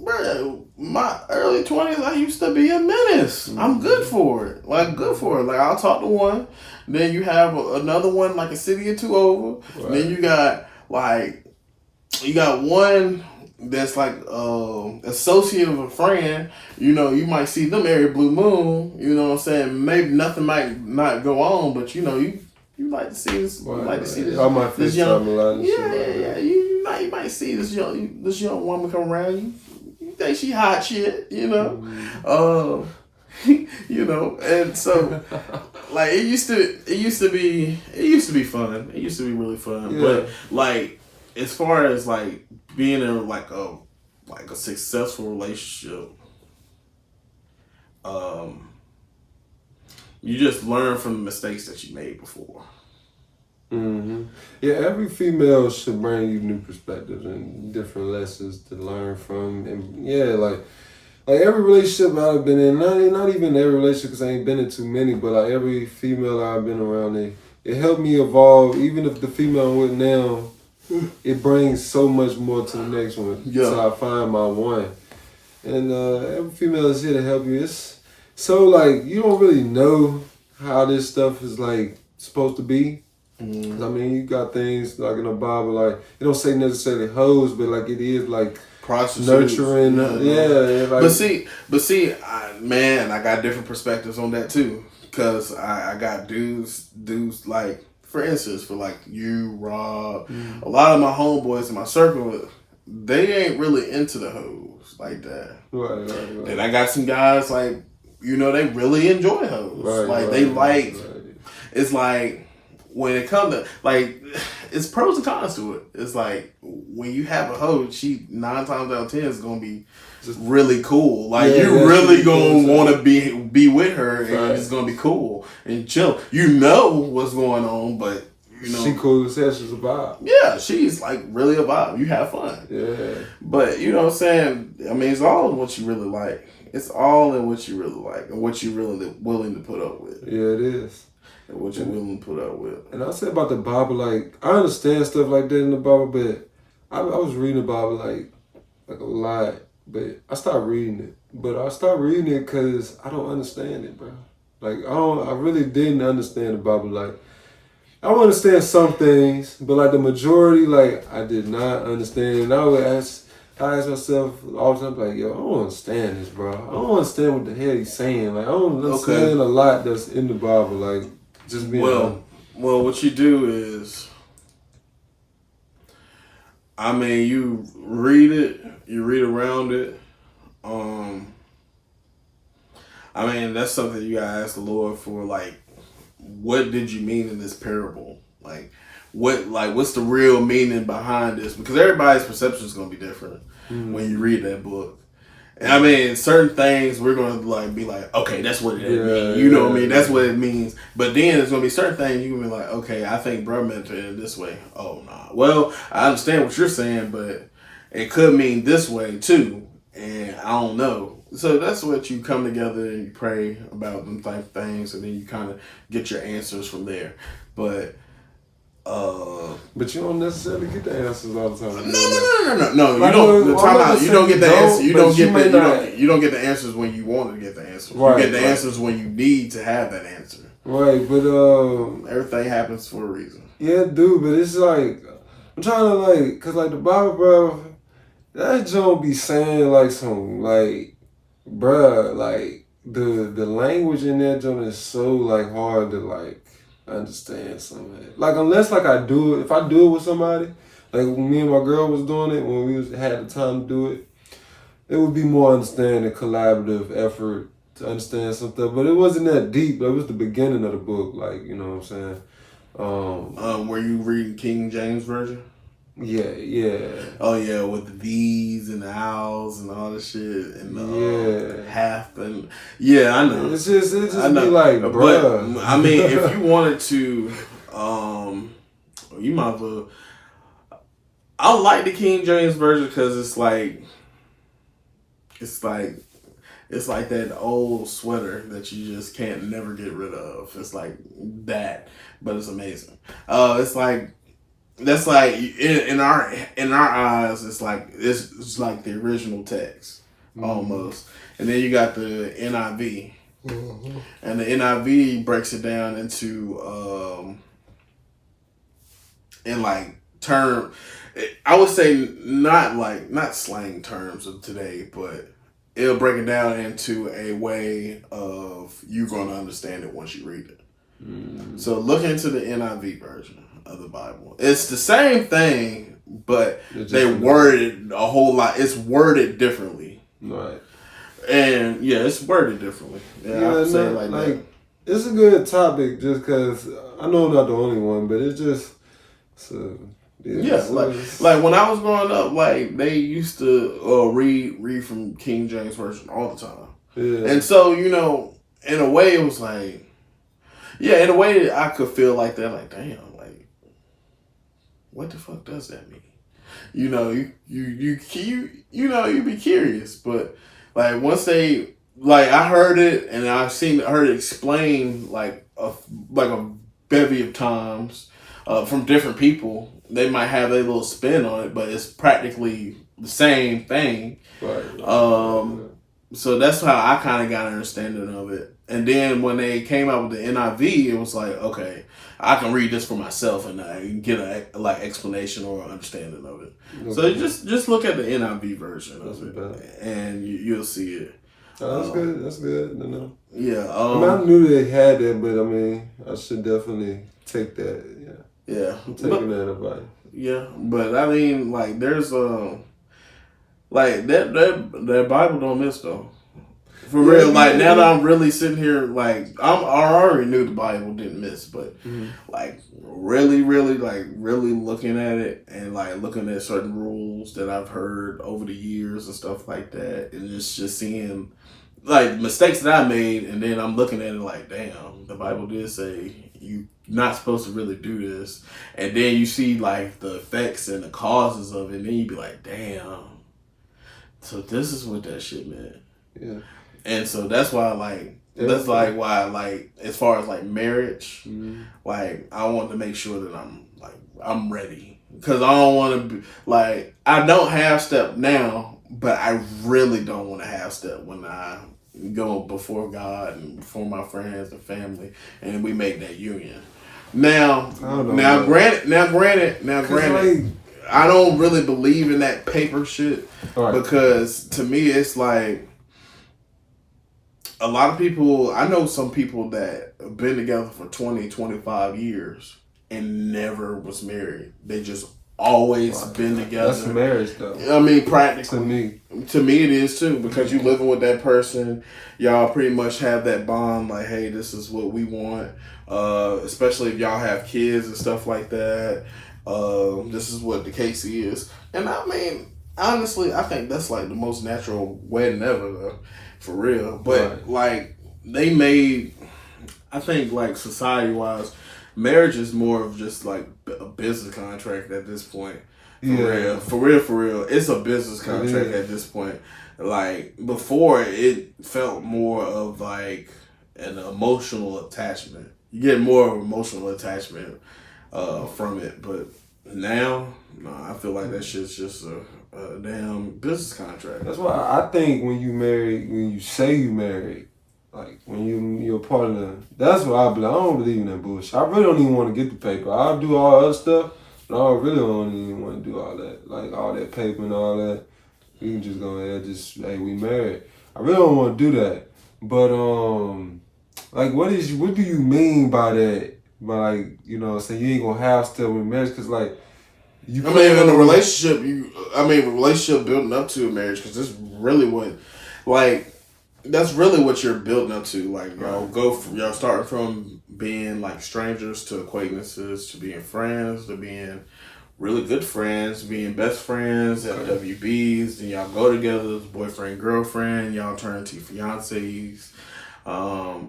Bro, my early 20s, I used to be a menace. I'm good for it. Like I'll talk to one, then you have another one like a city or two over. Right. Then you got one that's like associate of a friend. You might see them every blue moon. You know what I'm saying? Maybe nothing might not go on, but you like to see this. Right, like to see this. I might FaceTime a lot. Yeah. You might see this young woman come around you. You think she hot shit, and so like it used to be fun. It used to be really fun. Yeah. But like as far as like being in like a successful relationship, you just learn from the mistakes that you made before. Mm-hmm. Yeah, every female should bring you new perspectives and different lessons to learn from. And yeah, like every relationship I've been in, not even every relationship because I ain't been in too many, but like every female I've been around, it helped me evolve. Even if the female I'm with now, it brings so much more to the next one. Yeah. So I find my one. And every female is here to help you. It's so like you don't really know how this stuff is like supposed to be. Mm-hmm. I mean, you got things like in the Bible, like it don't say necessarily hoes, but like it is like nurturing. Yeah. Like, but see, I got different perspectives on that too, because I got dudes like, for instance, for like you, Rob, a lot of my homeboys in my circle, they ain't really into the hoes like that. Right. And I got some guys like, they really enjoy hoes. It's like. When it comes to, like, it's pros and cons to it. It's like, when you have a hoe, she 9 times out of 10 is going to be just really cool. Like, you're really going to want to be with her, and it's going to be cool and chill. You know what's going on, but, she cool as hell. She's a vibe. Yeah, she's, like, really a vibe. You have fun. Yeah. But, you know what I'm saying? I mean, it's all in what you really like. It's all in what you really like and what you're really willing to put up with. Yeah, it is. And what you're willing to put up with. And I say about the Bible, like, I understand stuff like that in the Bible, but I was reading the Bible, like a lot, but I stopped reading it. But I stopped reading it because I don't understand it, bro. Like, I really didn't understand the Bible. Like, I understand some things, but, like, the majority, like, I did not understand. And I would ask I ask myself all the time, like, yo, I don't understand this, bro. I don't understand what the hell he's saying. Like, I don't understand a lot that's in the Bible. Like, just being well, what you do is, I mean, you read around it. I mean, that's something you gotta ask the Lord for. Like, what did you mean in this parable? What's the real meaning behind this? Because everybody's perception is gonna be different when you read that book. And I mean, certain things we're gonna like be like, okay, that's what it means. You know what I mean? That's what it means. But then there's gonna be certain things you can be like, okay, I think bro meant it this way. Oh nah. Well, I understand what you're saying, but it could mean this way too. And I don't know. So that's what you come together and you pray about them type of things, and then you kind of get your answers from there. But you don't necessarily get the answers all the time. No. Like, you don't get the answer. You don't get the answers when you want to get the answers. Right, you get the answers when you need to have that answer. Right, but everything happens for a reason. Yeah, dude. But it's like I'm trying to like, cause like the Bible, bro, that don't be saying like some like, bruh, like the language in that joint is so like hard to like understand some of it. Like unless like I do it, if I do it with somebody, like when me and my girl was doing it, when we had the time to do it, it would be more understanding, collaborative effort to understand some stuff. But it wasn't that deep. It was the beginning of the book, like, you know what I'm saying? Were you reading King James Version? Yeah. Oh yeah, with the V's and the L's and all the shit and the half and I know. It's just be like, bruh. But I mean, if you wanted to, you might as well. I like the King James Version because it's like that old sweater that you just can't never get rid of. It's like that, but it's amazing. It's like. That's like in our eyes, it's like the original text almost, and then you got the NIV, and the NIV breaks it down into in like term. I would say not slang terms of today, but it'll break it down into a way of you going to understand it once you read it. So look into the NIV version of the Bible. It's the same thing, but they worded a whole lot. It's worded differently. Right. And it's worded differently. I say it like that. It's a good topic just because I know I'm not the only one, but it's just like when I was growing up, like they used to read from King James Version all the time. Yeah. And so, in a way it was like in a way I could feel like that, like damn, like what the fuck does that mean? You be curious, but like once they like I heard it and I've heard it explained like a bevy of times from different people. They might have a little spin on it, but it's practically the same thing. Right. So that's how I kind of got an understanding of it. And then when they came out with the NIV, it was like, okay, I can read this for myself and I get a explanation or understanding of it. Okay. So just look at the NIV version of it, and you'll see it. Oh, that's good. That's good. No. Yeah. I knew they had that, but I mean, I should definitely take that. Yeah. I'm taking that advice. Yeah, but I mean, like, there's like that Bible don't miss though. For real, like now that I'm really sitting here, like I already knew the Bible didn't miss, but like really looking at it and like looking at certain rules that I've heard over the years and stuff like that, and just seeing like mistakes that I made, and then I'm looking at it like, damn, the Bible did say you not supposed to really do this, and then you see like the effects and the causes of it, and then you be like, damn, so this is what that shit meant. Yeah. And so that's why, as far as like marriage, like I want to make sure that I'm ready, because I don't want to be like, I don't have step now, but I really don't want to have step when I go before God and before my friends and family, and we make that union. Now, granted, like, I don't really believe in that paper shit because to me it's like a lot of people. I know some people that have been together for 20, 25 years and never was married. They just always been together. That's marriage, though. I mean, practically. To me, it is too, because you living with that person. Y'all pretty much have that bond. Like, hey, this is what we want. Especially if y'all have kids and stuff like that. This is what the case is. And I mean, honestly, I think that's like the most natural wedding ever, though, for real. But like, they made, I think, like society wise, marriage is more of just like a business contract at this point. For real. It's a business contract at this point. Like, before, it felt more of like an emotional attachment. You get more of emotional attachment from it. But now, no, I feel like that shit's just a damn business contract. That's why I think when you say you married, like when you're part of the, that's what I believe. I don't believe in that bullshit. I really don't even want to get the paper. I'll do all other stuff, but I really don't even want to do all that. Like all that paper and all that. We can just go ahead, hey, we married. I really don't want to do that. But like what do you mean by that? By like, you know, saying you ain't gonna have stuff with marriage, cause like in a relationship, relationship building up to a marriage, cause this really what, like, that's really what you're building up to. Like, y'all starting from being like strangers to acquaintances to being friends to being really good friends, being best friends, FWBs, then y'all go together as boyfriend, girlfriend, y'all turn to fiancés.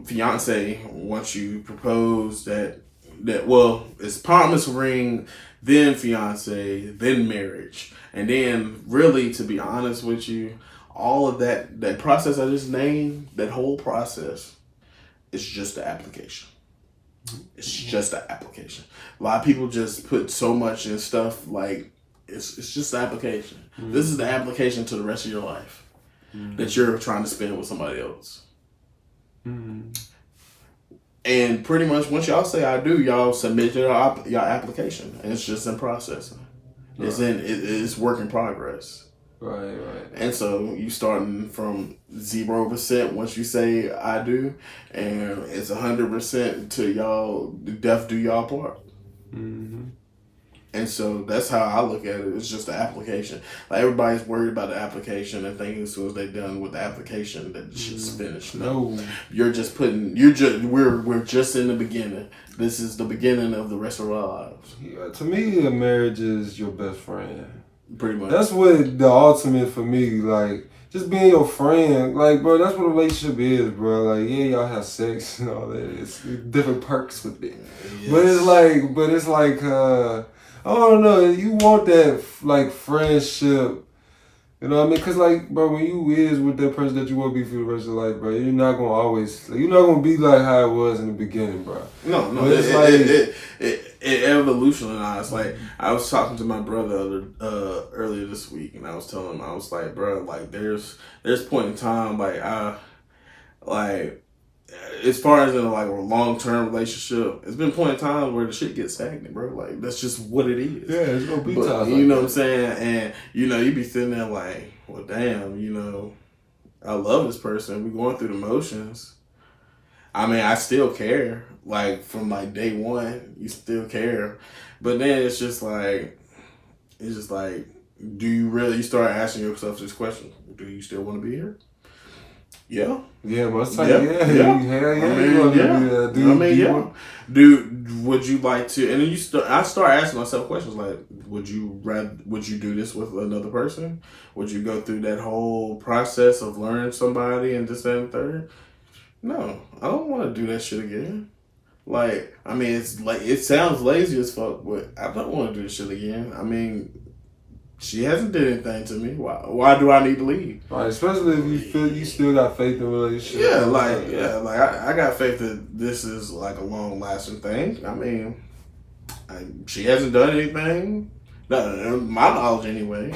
Fiance, once you propose that well, it's promise ring, then fiance, then marriage. And then really, to be honest with you, all of that process I just named, that whole process is just the application. It's just the application. A lot of people just put so much in stuff like it's just the application. Mm-hmm. This is the application to the rest of your life that you're trying to spend with somebody else. Mm-hmm. And pretty much once y'all say I do, y'all submit your application, and it's just in processing. Right. It's work in progress. Right. And so you starting from 0% once you say I do, and it's 100% to y'all do y'all part. Mm-hmm. And so that's how I look at it. It's just the application. Like, everybody's worried about the application and thinking as soon as they're done with the application that shit's finished. No, we're just in the beginning. This is the beginning of the rest of our lives. Yeah, to me, a marriage is your best friend. Pretty much. That's what the ultimate for me, like, just being your friend. Like, bro, that's what a relationship is, bro. Like, yeah, y'all have sex and all that. It's different perks with it. Yes. But it's like, I don't know, you want that, like, friendship. You know what I mean? Because, like, bro, when you is with that person that you want to be for the rest of your life, bro, you're not going to be like how it was in the beginning, bro. No. But it's it evolutionized. Like, I was talking to my brother earlier this week, and I was telling him, I was like, bro, like, there's point in time, like, as far as in like a long-term relationship, it's been point in time where the shit gets stagnant, bro. Like, that's just what it is. Yeah, it's gonna be times. You know what I'm saying? And you be sitting there like, well, damn, I love this person. We going through the motions. I mean, I still care. Like, from like day one, you still care. But then it's just like, do you really start asking yourself this question? Do you still want to be here? Yeah. Yeah, most times, Would you like to? And then I start asking myself questions like, would you do this with another person? Would you go through that whole process of learning somebody and this, that, and third? No, I don't want to do that shit again. Like, I mean, it's like, it sounds lazy as fuck, but I don't want to do this shit again. I mean, she hasn't did anything to me. Why do I need to leave? Right, especially if you feel you still got faith in relationships. I got faith that this is like a long lasting thing. I mean, she hasn't done anything. No, my knowledge anyway.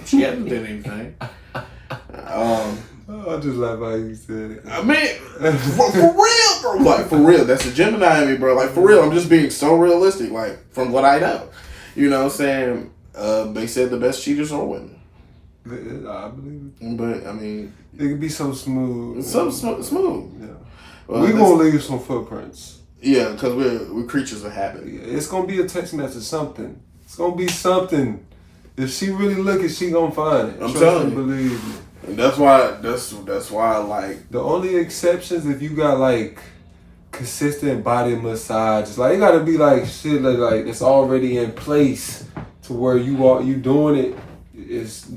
She hasn't done anything. I just laugh how you said it. I mean, for real, bro. Like, for real. That's a Gemini in me, bro. Like, for real. I'm just being so realistic, like, from what I know. You know what I'm saying? They said the best cheaters are women. I believe it. But I mean, it could be so smooth. So smooth. Yeah. Well, we're gonna leave some footprints. Yeah, because we're creatures of habit. Yeah, it's gonna be a text message, something. It's gonna be something. If she really looking, she gonna find it. I'm telling you. Believe me. And that's why like the only exceptions if you got like consistent body massages. Like it gotta be like shit like it's already in place to where you doing it.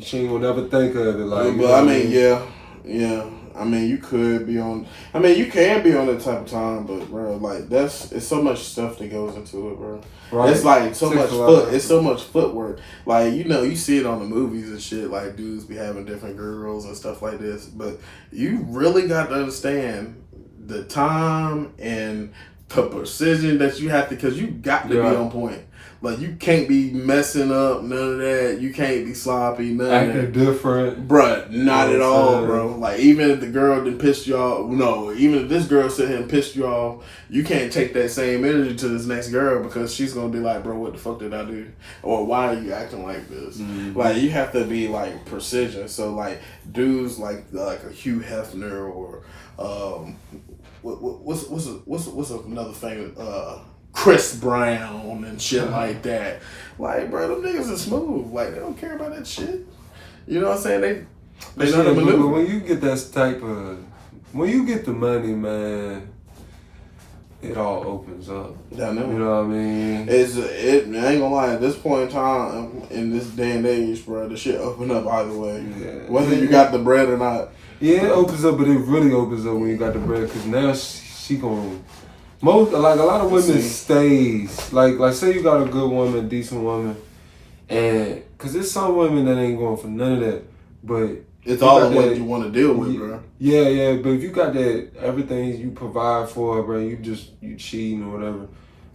She ain't gonna never think of it. Like, but I mean, yeah. I mean, you could be on. I mean, you can be on that type of time, but bro, like it's so much stuff that goes into it, bro. Right. It's like so much It's so much footwork. Like you see it on the movies and shit. Like dudes be having different girls and stuff like this, but you really got to understand the time and the precision that you have to, because you got to be on point. Like, you can't be messing up, none of that. You can't be sloppy, none of that. Acting different. Bruh, not at all, bro. Like, even if the girl didn't piss you off, even if this girl sit here and pissed you off, you can't take that same energy to this next girl, because she's going to be like, bro, what the fuck did I do? Or why are you acting like this? Mm-hmm. Like, you have to be, like, precision. So, like, dudes like a Hugh Hefner or, what's another famous, Chris Brown and shit like that. Like, bro, them niggas are smooth. Like, they don't care about that shit. You know what I'm saying? They know the maneuver. When you get that type of, when you get the money, man, it all opens up. I know. You know what I mean? I ain't gonna lie, at this point in time, in this day and age, bro, the shit open up either way. Yeah. Whether you got the bread or not. Yeah, it opens up, but it really opens up when you got the bread, because now she gonna... a lot of women stays. Like say you got a good woman, decent woman, and because there's some women that ain't going for none of that, but it's all of what you want to deal with, bro. Yeah, but if you got that, everything you provide for her, bro, you cheating or whatever,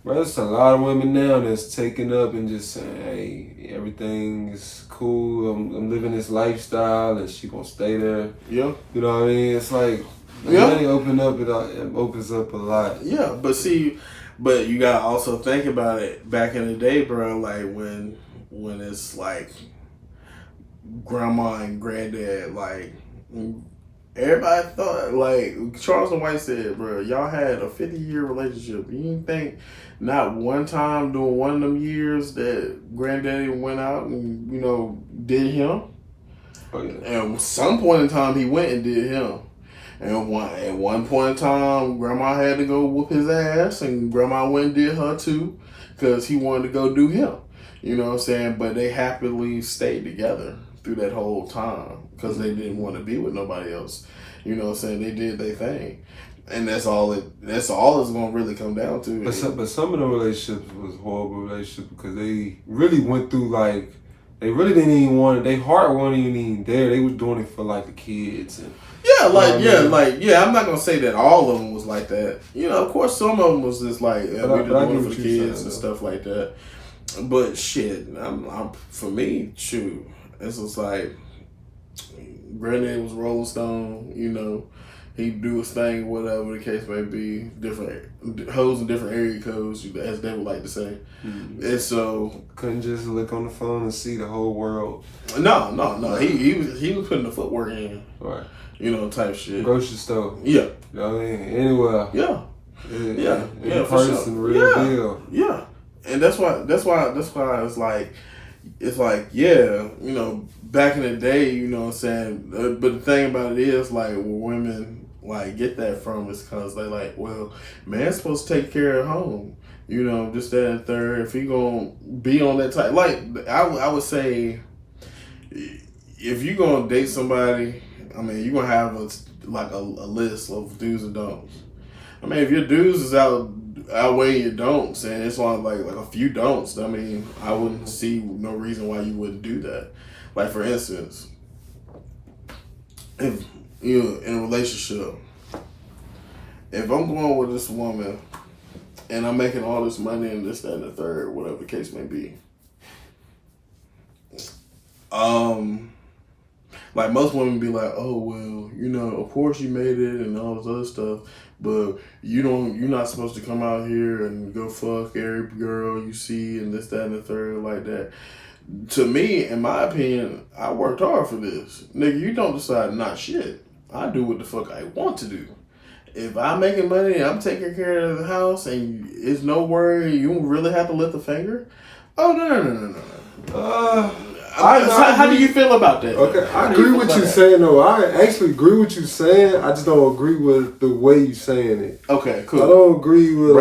bro, there's a lot of women now that's taking up and just saying, hey, everything is cool, I'm living this lifestyle, and she gonna stay there. Yeah. You know what I mean? It's like, money open up, it opens up a lot. Yeah, but you gotta also think about it. Back in the day, bro, like when it's like grandma and granddad, like everybody thought, like Charles and White said, bro, y'all had a 50-year relationship. You didn't think not one time during one of them years that granddaddy went out and did him. Oh yeah. And at some point in time, he went and did him. And at one point in time, Grandma had to go whoop his ass, and Grandma went and did her too, because he wanted to go do him. You know what I'm saying? But they happily stayed together through that whole time, because they didn't want to be with nobody else. You know what I'm saying? They did their thing. And that's all it's going to really come down to. But some of the relationships was horrible relationships, because they really went through, like, they really didn't even want it. Their heart wasn't even there. They was doing it for, like, the kids and... I'm not gonna say that all of them was like that. Of course, some of them was just like, we just doing it for the kids and stuff like that. But shit, for me, shoot, this was like, granddad was Rolling Stone. He'd do his thing, whatever the case may be. Different hoes in different area codes, as they would like to say. Mm-hmm. And so couldn't just look on the phone and see the whole world. No. He was putting the footwork in. Right. Type shit. Grocery store. Yeah. You know what I mean? Anywhere. Yeah. In person, sure. Real deal. Yeah. And that's why it's like, yeah, back in the day, you know what I'm saying? But the thing about it is, like, where women, like, get that from is because they like, well, man's supposed to take care of home. Just that and third. If he gonna be on that type, like, I would say, if you gonna date somebody, I mean, you're going to have a list of do's and don'ts. I mean, if your do's is outweighing your don'ts, and it's on like a few don'ts, I mean, I wouldn't see no reason why you wouldn't do that. Like, for instance, if you're in a relationship, if I'm going with this woman and I'm making all this money and this, that, and the third, whatever the case may be, Like most women be like, oh well, you know, of course you made it and all this other stuff, but you're not supposed to come out here and go fuck every girl you see and this, that, and the third like that. To me, in my opinion, I worked hard for this. Nigga, you don't decide not shit. I do what the fuck I want to do. If I'm making money and I'm taking care of the house and it's no worry, you don't really have to lift a finger. Oh no. How do you feel about that? Okay, I agree with you saying though. I actually agree with you saying. I just don't agree with the way you saying it. Okay, cool. I don't agree with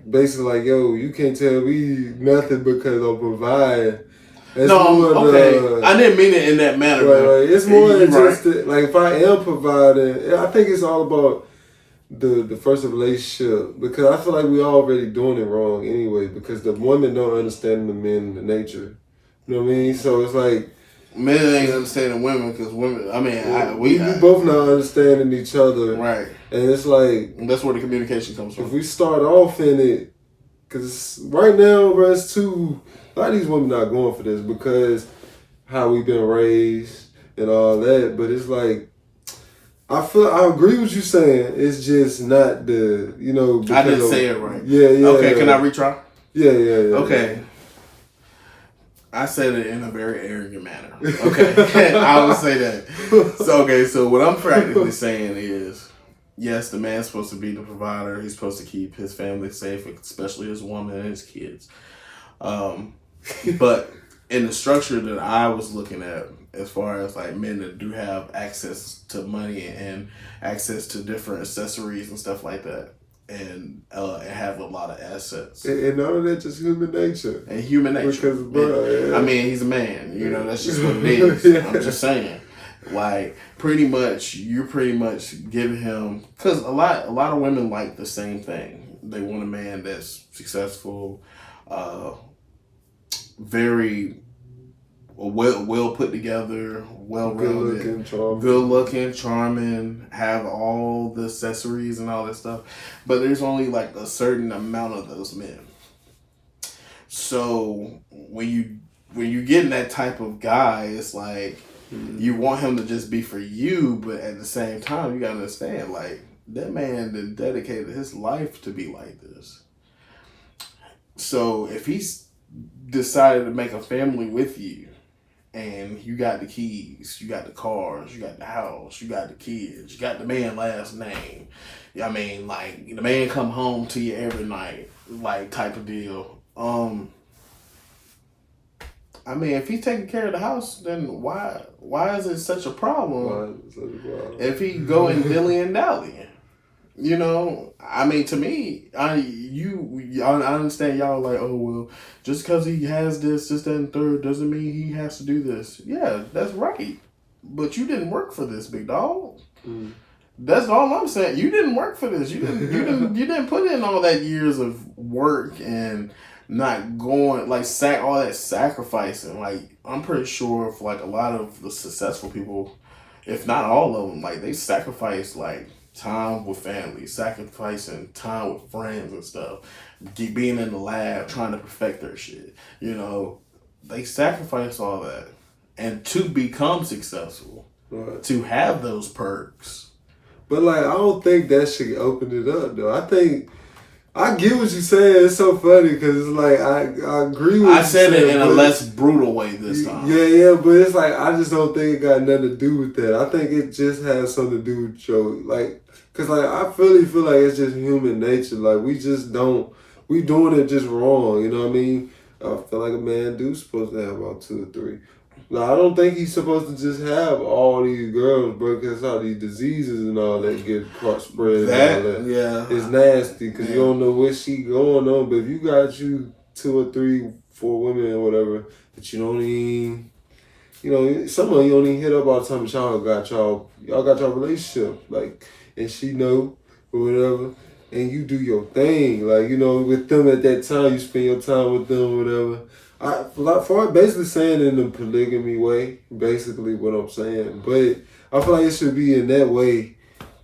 basically like, yo, you can't tell me nothing because I'm providing. Okay. I didn't mean it in that manner. Right. It's more than just like if I am providing. I think it's all about the first relationship, because I feel like we already doing it wrong anyway, because the women don't understand the men, the nature. You know what I mean? So it's like men ain't understanding women, because women. I mean, we both not understanding each other, right? And it's like that's where the communication comes from. If we start off in it, because right now, bro, it's too. A lot of these women not going for this because how we been raised and all that, but it's like. I agree with you saying. It's just not the, you know. I didn't say it right. Yeah. Okay, can I retry? Yeah. Okay. I said it in a very arrogant manner. Okay, I would say that. So what I'm practically saying is, yes, the man's supposed to be the provider. He's supposed to keep his family safe, especially his woman and his kids. But in the structure that I was looking at, as far as like men that do have access to money and access to different accessories and stuff like that, and have a lot of assets, and none of that, just human nature. And human nature. Because, I mean, he's a man. You know, that's just what it is. Yeah. I'm just saying, like, you're pretty much giving him, because a lot of women like the same thing. They want a man that's successful, very well put together, well-rounded, good looking, charming, have all the accessories and all that stuff. But there's only like a certain amount of those men. So when you getting that type of guy, it's like you want him to just be for you, but at the same time you gotta understand, like, that man that dedicated his life to be like this. So if he's decided to make a family with you, and you got the keys, you got the cars, you got the house, you got the kids, you got the man last name. I mean, like, the man come home to you every night, like, type of deal. I mean, if he's taking care of the house, then why is it such a problem? If he going dilly and dally? You know, I mean, to me, I understand y'all like, oh, well, just because he has this, that, and third doesn't mean he has to do this. Yeah, that's right. But you didn't work for this, big dog. That's all I'm saying. You didn't work for this. You didn't put in all that years of work and not going, like, all that sacrificing. Like, I'm pretty sure for, like, a lot of the successful people, if not all of them, like, they sacrifice, like, time with family, sacrificing time with friends and stuff, being in the lab, trying to perfect their shit. You know, they sacrifice all that. And to become successful, to have those perks. But, like, I don't think that should open it up, though. I think, I get what you're saying. It's so funny because it's like, I agree with you. I said it in a less brutal way this time. Yeah, but it's like, I just don't think it got nothing to do with that. I think it just has something to do with your, like, because, like, I really feel like it's just human nature. Like, we doing it just wrong, you know what I mean? I feel like a man supposed to have about 2 or 3. Now, I don't think he's supposed to just have all these girls, bro, because all these diseases and all that get cross-spread and all that. Yeah. It's nasty because you don't know what she going on. But if you got 2 or 3, 4 women or whatever that you don't even, you know, some of you don't even hit up all the time, but y'all got y'all relationship. Like, and she know or whatever. And you do your thing. Like, you know, with them at that time, you spend your time with them or whatever. For basically saying in the polygamy way, basically what I'm saying. But I feel like it should be in that way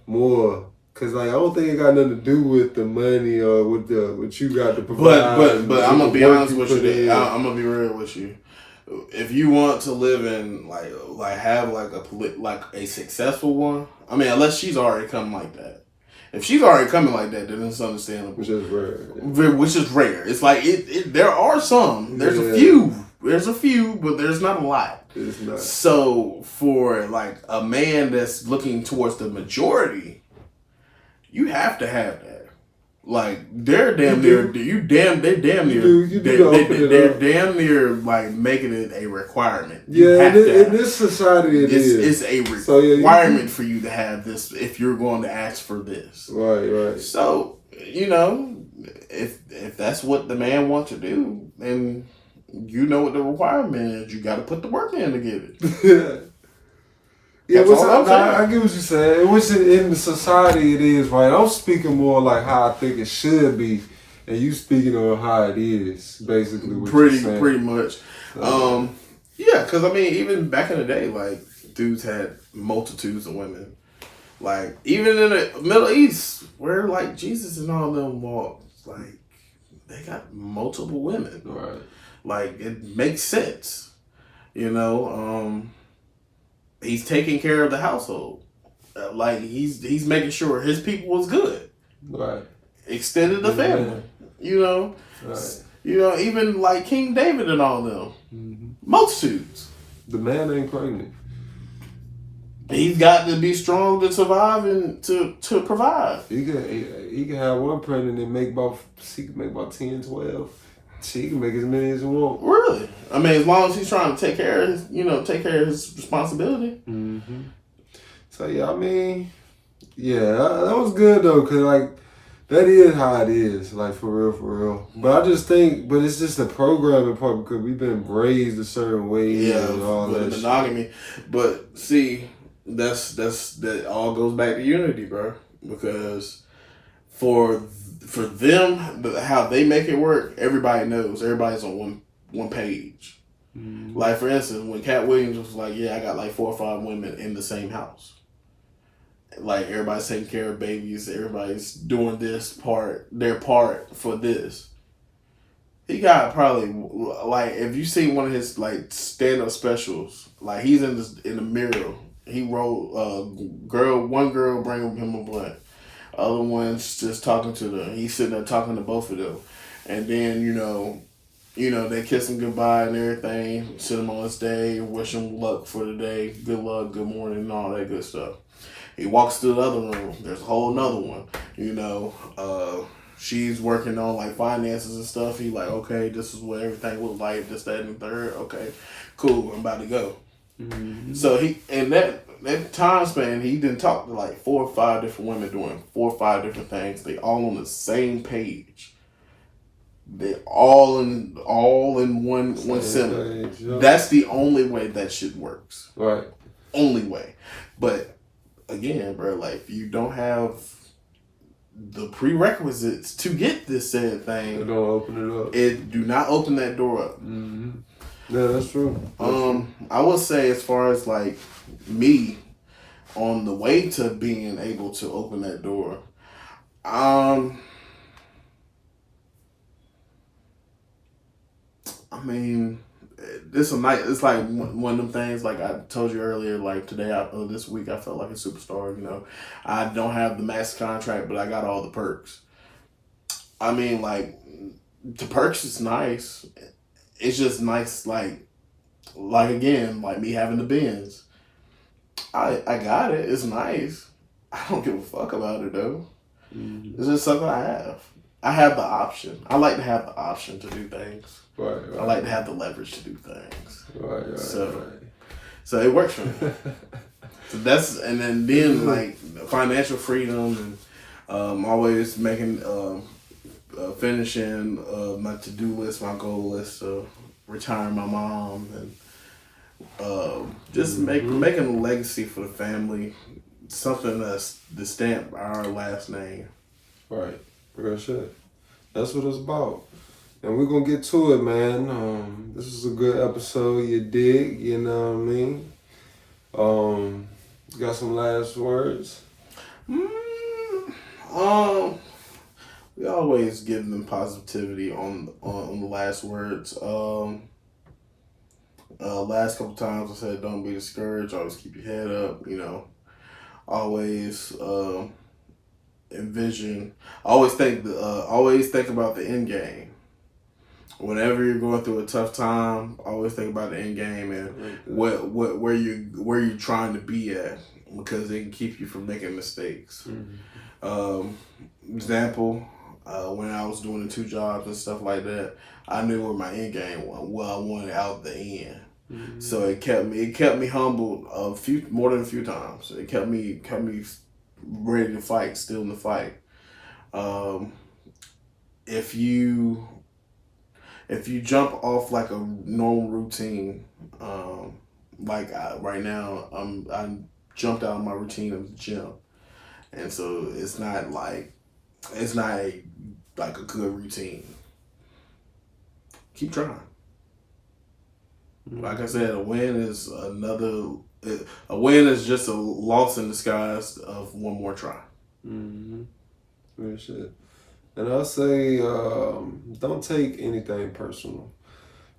more. Cause like I don't think it got nothing to do with the money or with what you got to provide. But I'm gonna be honest with you. I'm gonna be real with you. if you want to live in have like a successful one, I mean, unless she's already coming like that. If she's already coming like that, then it's understandable. Which is rare. Which is rare. It's like there are some. There's a few. There's a few, but there's not a lot. It's not. So for like a man that's looking towards the majority, you have to have that. Like they're damn near. They're damn near like making it a requirement. In this society, it's a requirement for you to have this if you're going to ask for this. Right. So if that's what the man wants to do, then you know what the requirement is. You got to put the work in to get it. Yeah, I get what you're saying. Which in the society it is, right? I'm speaking more like how I think it should be, and you speaking on how it is, basically. Pretty much. Yeah, because I mean, even back in the day, like dudes had multitudes of women. Like even in the Middle East, where like Jesus and all them walked, like they got multiple women. Right. Like it makes sense, He's taking care of the household. Like he's making sure his people was good. Right. Extended the family. Right. Even like King David and all them. Mm-hmm. Multitudes. The man ain't pregnant. He's got to be strong to survive and to provide. He can have one pregnant and make about 10, 12. She can make as many as he wants. Really? I mean, as long as he's trying to take care of his responsibility. Mm-hmm. So yeah, I mean, that was good though, cause like that is how it is, like for real. But I just think, it's just the programming part because we've been raised a certain way and all that monogamy. Shit. But see, that all goes back to unity, bro. Because for them, how they make it work, everybody knows. Everybody's on one page. Mm-hmm. Like for instance, when Cat Williams was like, "Yeah, I got like 4 or 5 women in the same house." Like everybody's taking care of babies. Everybody's doing their part for this. He got probably like if you see one of his like stand up specials, like he's in the mirror. He wrote one girl bring him a blunt. Other one's just talking to them. He's sitting there talking to both of them. And then, they kiss him goodbye and everything. Sit him on his day. Wish him luck for the day. Good luck, good morning, and all that good stuff. He walks to the other room. There's a whole nother one. She's working on like finances and stuff. He like, okay, this is what everything looks like. This, that, and the third. Okay, cool. I'm about to go. Mm-hmm. So that time span, he didn't talk to like 4 or 5 different women doing 4 or 5 different things. They all on the same page. They all in one sentence. That's the only way that shit works. Right. Only way. But again, bro, like if you don't have the prerequisites to get this said thing, it don't open it up. It do not open that door up. Mm-hmm. Yeah, that's true. I would say as far as like me on the way to being able to open that door, I mean, it's like one of them things. Like I told you earlier, like this week, I felt like a superstar. I don't have the max contract, but I got all the perks. I mean, like the perks is nice. It's just nice, like again, like me having the Benz. I got it. It's nice. I don't give a fuck about it though. Mm-hmm. It's just something I have. I have the option. I like to have the option to do things. Right. I like to have the leverage to do things. Right. So it works for me. So and then like financial freedom and always making finishing my to-do list, my goal list, so retiring my mom and just making a legacy for the family, something that's to stamp our last name. Right, real shit. That's what it's about. And we're gonna get to it, man. This is a good episode. You dig? You know what I mean? You got some last words? We always give them positivity on the last words. Last couple times I said, don't be discouraged. Always keep your head up. Always envision. Always think about the end game. Whenever you're going through a tough time, always think about the end game and where you're trying to be at, because it can keep you from making mistakes. Example, when I was doing the 2 jobs and stuff like that, I knew where my end game was, what I wanted out the end. So it kept me humbled more than a few times. It kept me ready to fight, still in the fight. If you jump off like a normal routine, right now, I jumped out of my routine of the gym, and so it's not a good routine. Keep trying. Like I said, a win is just a loss in disguise of one more try. Real shit. And I'll say, don't take anything personal.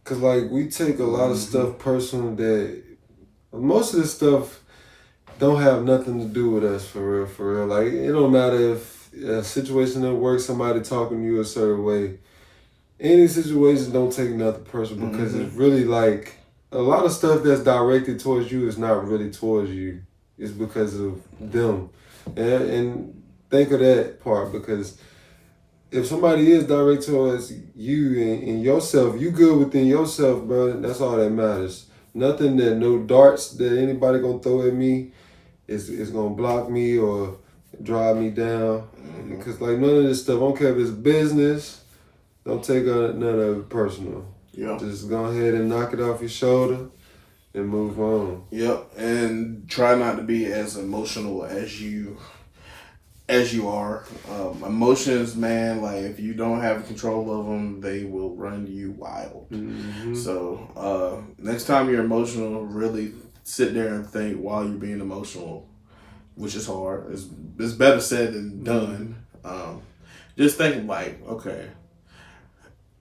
Because, like, we take a lot of stuff personal that most of this stuff don't have nothing to do with us, for real. Like, it don't matter if a situation at work, somebody talking to you a certain way. Any situation, don't take nothing personal, because it's really like a lot of stuff that's directed towards you is not really towards you. It's because of them. And think of that part, because if somebody is direct towards you and yourself, you good within yourself, bro, that's all that matters. Nothing that no darts that anybody gonna throw at me is gonna block me or drive me down. Because like none of this stuff, I don't care if it's business, don't take none of it personal. Yeah. Just go ahead and knock it off your shoulder and move on. Yep. And try not to be as emotional as you are. Emotions, man, like if you don't have control of them, they will run you wild. So next time you're emotional, really sit there and think while you're being emotional, which is hard. It's better said than done. Just think like, okay,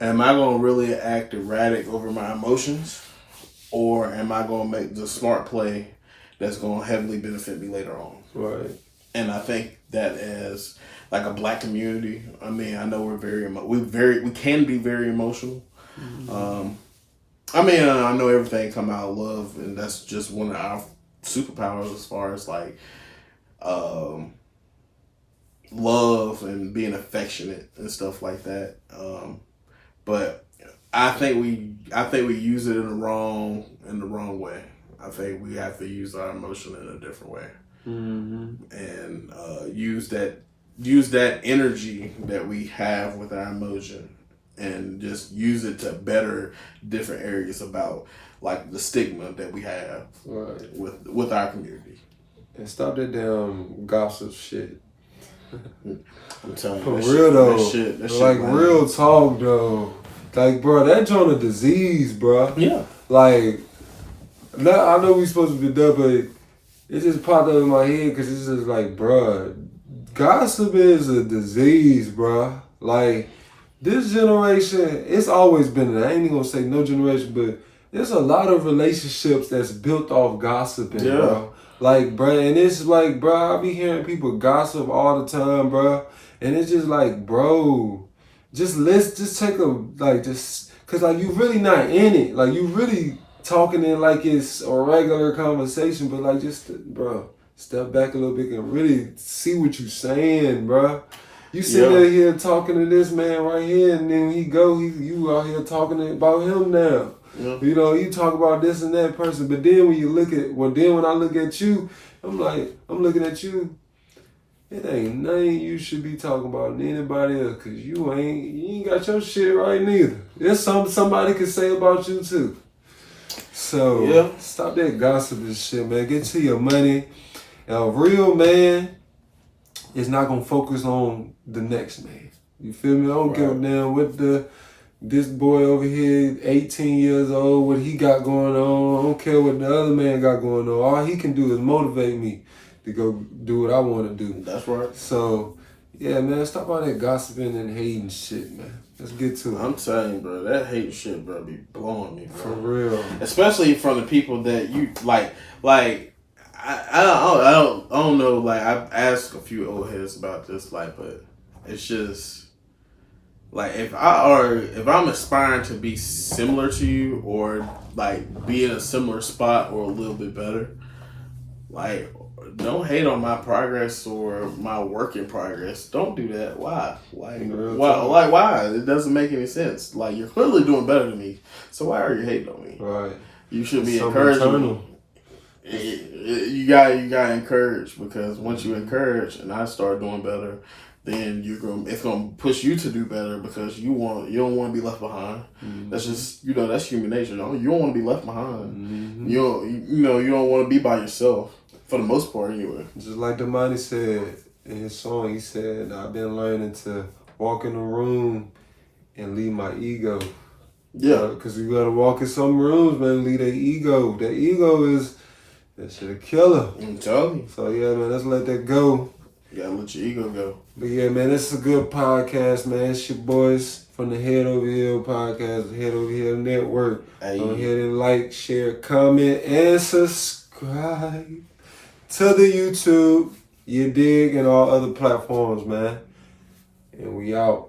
am I going to really act erratic over my emotions, or am I going to make the smart play that's going to heavily benefit me later on? Right. And I think that as like a Black community, I mean, I know we can be very emotional. I mean, I know everything come out of love, and that's just one of our superpowers as far as like love and being affectionate and stuff like that. But I think we use it in the wrong way. I think we have to use our emotion in a different way. And use that energy that we have with our emotion, and just use it to better different areas about like the stigma that we have with our community. And stop that damn gossip shit. I'm telling you, for real though, that shit, like real talk though. Like, bro, that joint a disease, bro. Yeah. Like, I know we supposed to be done, but it just popped up in my head because it's just like, bruh, gossip is a disease, bruh. Like, this generation, it's always been, I ain't even gonna say no generation, but there's a lot of relationships that's built off gossiping, bro. Like, bruh, and it's like, bruh, I be hearing people gossip all the time, bruh. And it's just like, bro, just take a, like, just, cause like, you really not in it. Like, you really talking in like it's a regular conversation, but like just, bro, step back a little bit and really see what you saying, bro. You sit there here talking to this man right here, and then you out here talking about him now. You know, you talk about this and that person, but then when I look at you, I'm looking at you, it ain't nothing you should be talking about to anybody else, cause you ain't got your shit right neither. There's somebody can say about you too. So, stop that gossip and shit, man. Get to your money. A real man is not going to focus on the next man. You feel me? I don't give a damn what this boy over here, 18 years old, what he got going on. I don't care what the other man got going on. All he can do is motivate me to go do what I want to do. That's right. So, yeah, man, stop all that gossiping and hating shit, man. Let's get to it. I'm telling you, bro, that hate shit, bro, be blowing me, bro. For real. Especially from the people that you like. I don't know. Like, I've asked a few old heads about this, like, but it's just like if I'm aspiring to be similar to you or like be in a similar spot or a little bit better, like, don't hate on my progress or my work in progress. Don't do that. Why? Like, why? It doesn't make any sense. Like, you're clearly doing better than me, so why are you hating on me? Right. You should be encouraging. You got encouraged, because once you encourage and I start doing better, then it's gonna push you to do better, because you don't want to be left behind. Mm-hmm. That's just that's human nature. You don't want to be left behind. Mm-hmm. You don't want to be by yourself for the most part anyway. Just like Damani said in his song, he said, "I've been learning to walk in the room and leave my ego." Yeah, because you gotta walk in some rooms, man. Leave that ego. That ego is that shit a killer. I'm telling you. So yeah, man, let's let that go. You gotta let your ego go. But yeah, man, this is a good podcast, man. It's your boys from the Head Over Hill podcast, the Head Over Hill Network. Hey. Go ahead and like, share, comment, and subscribe to the YouTube, you dig, and all other platforms, man. And we out.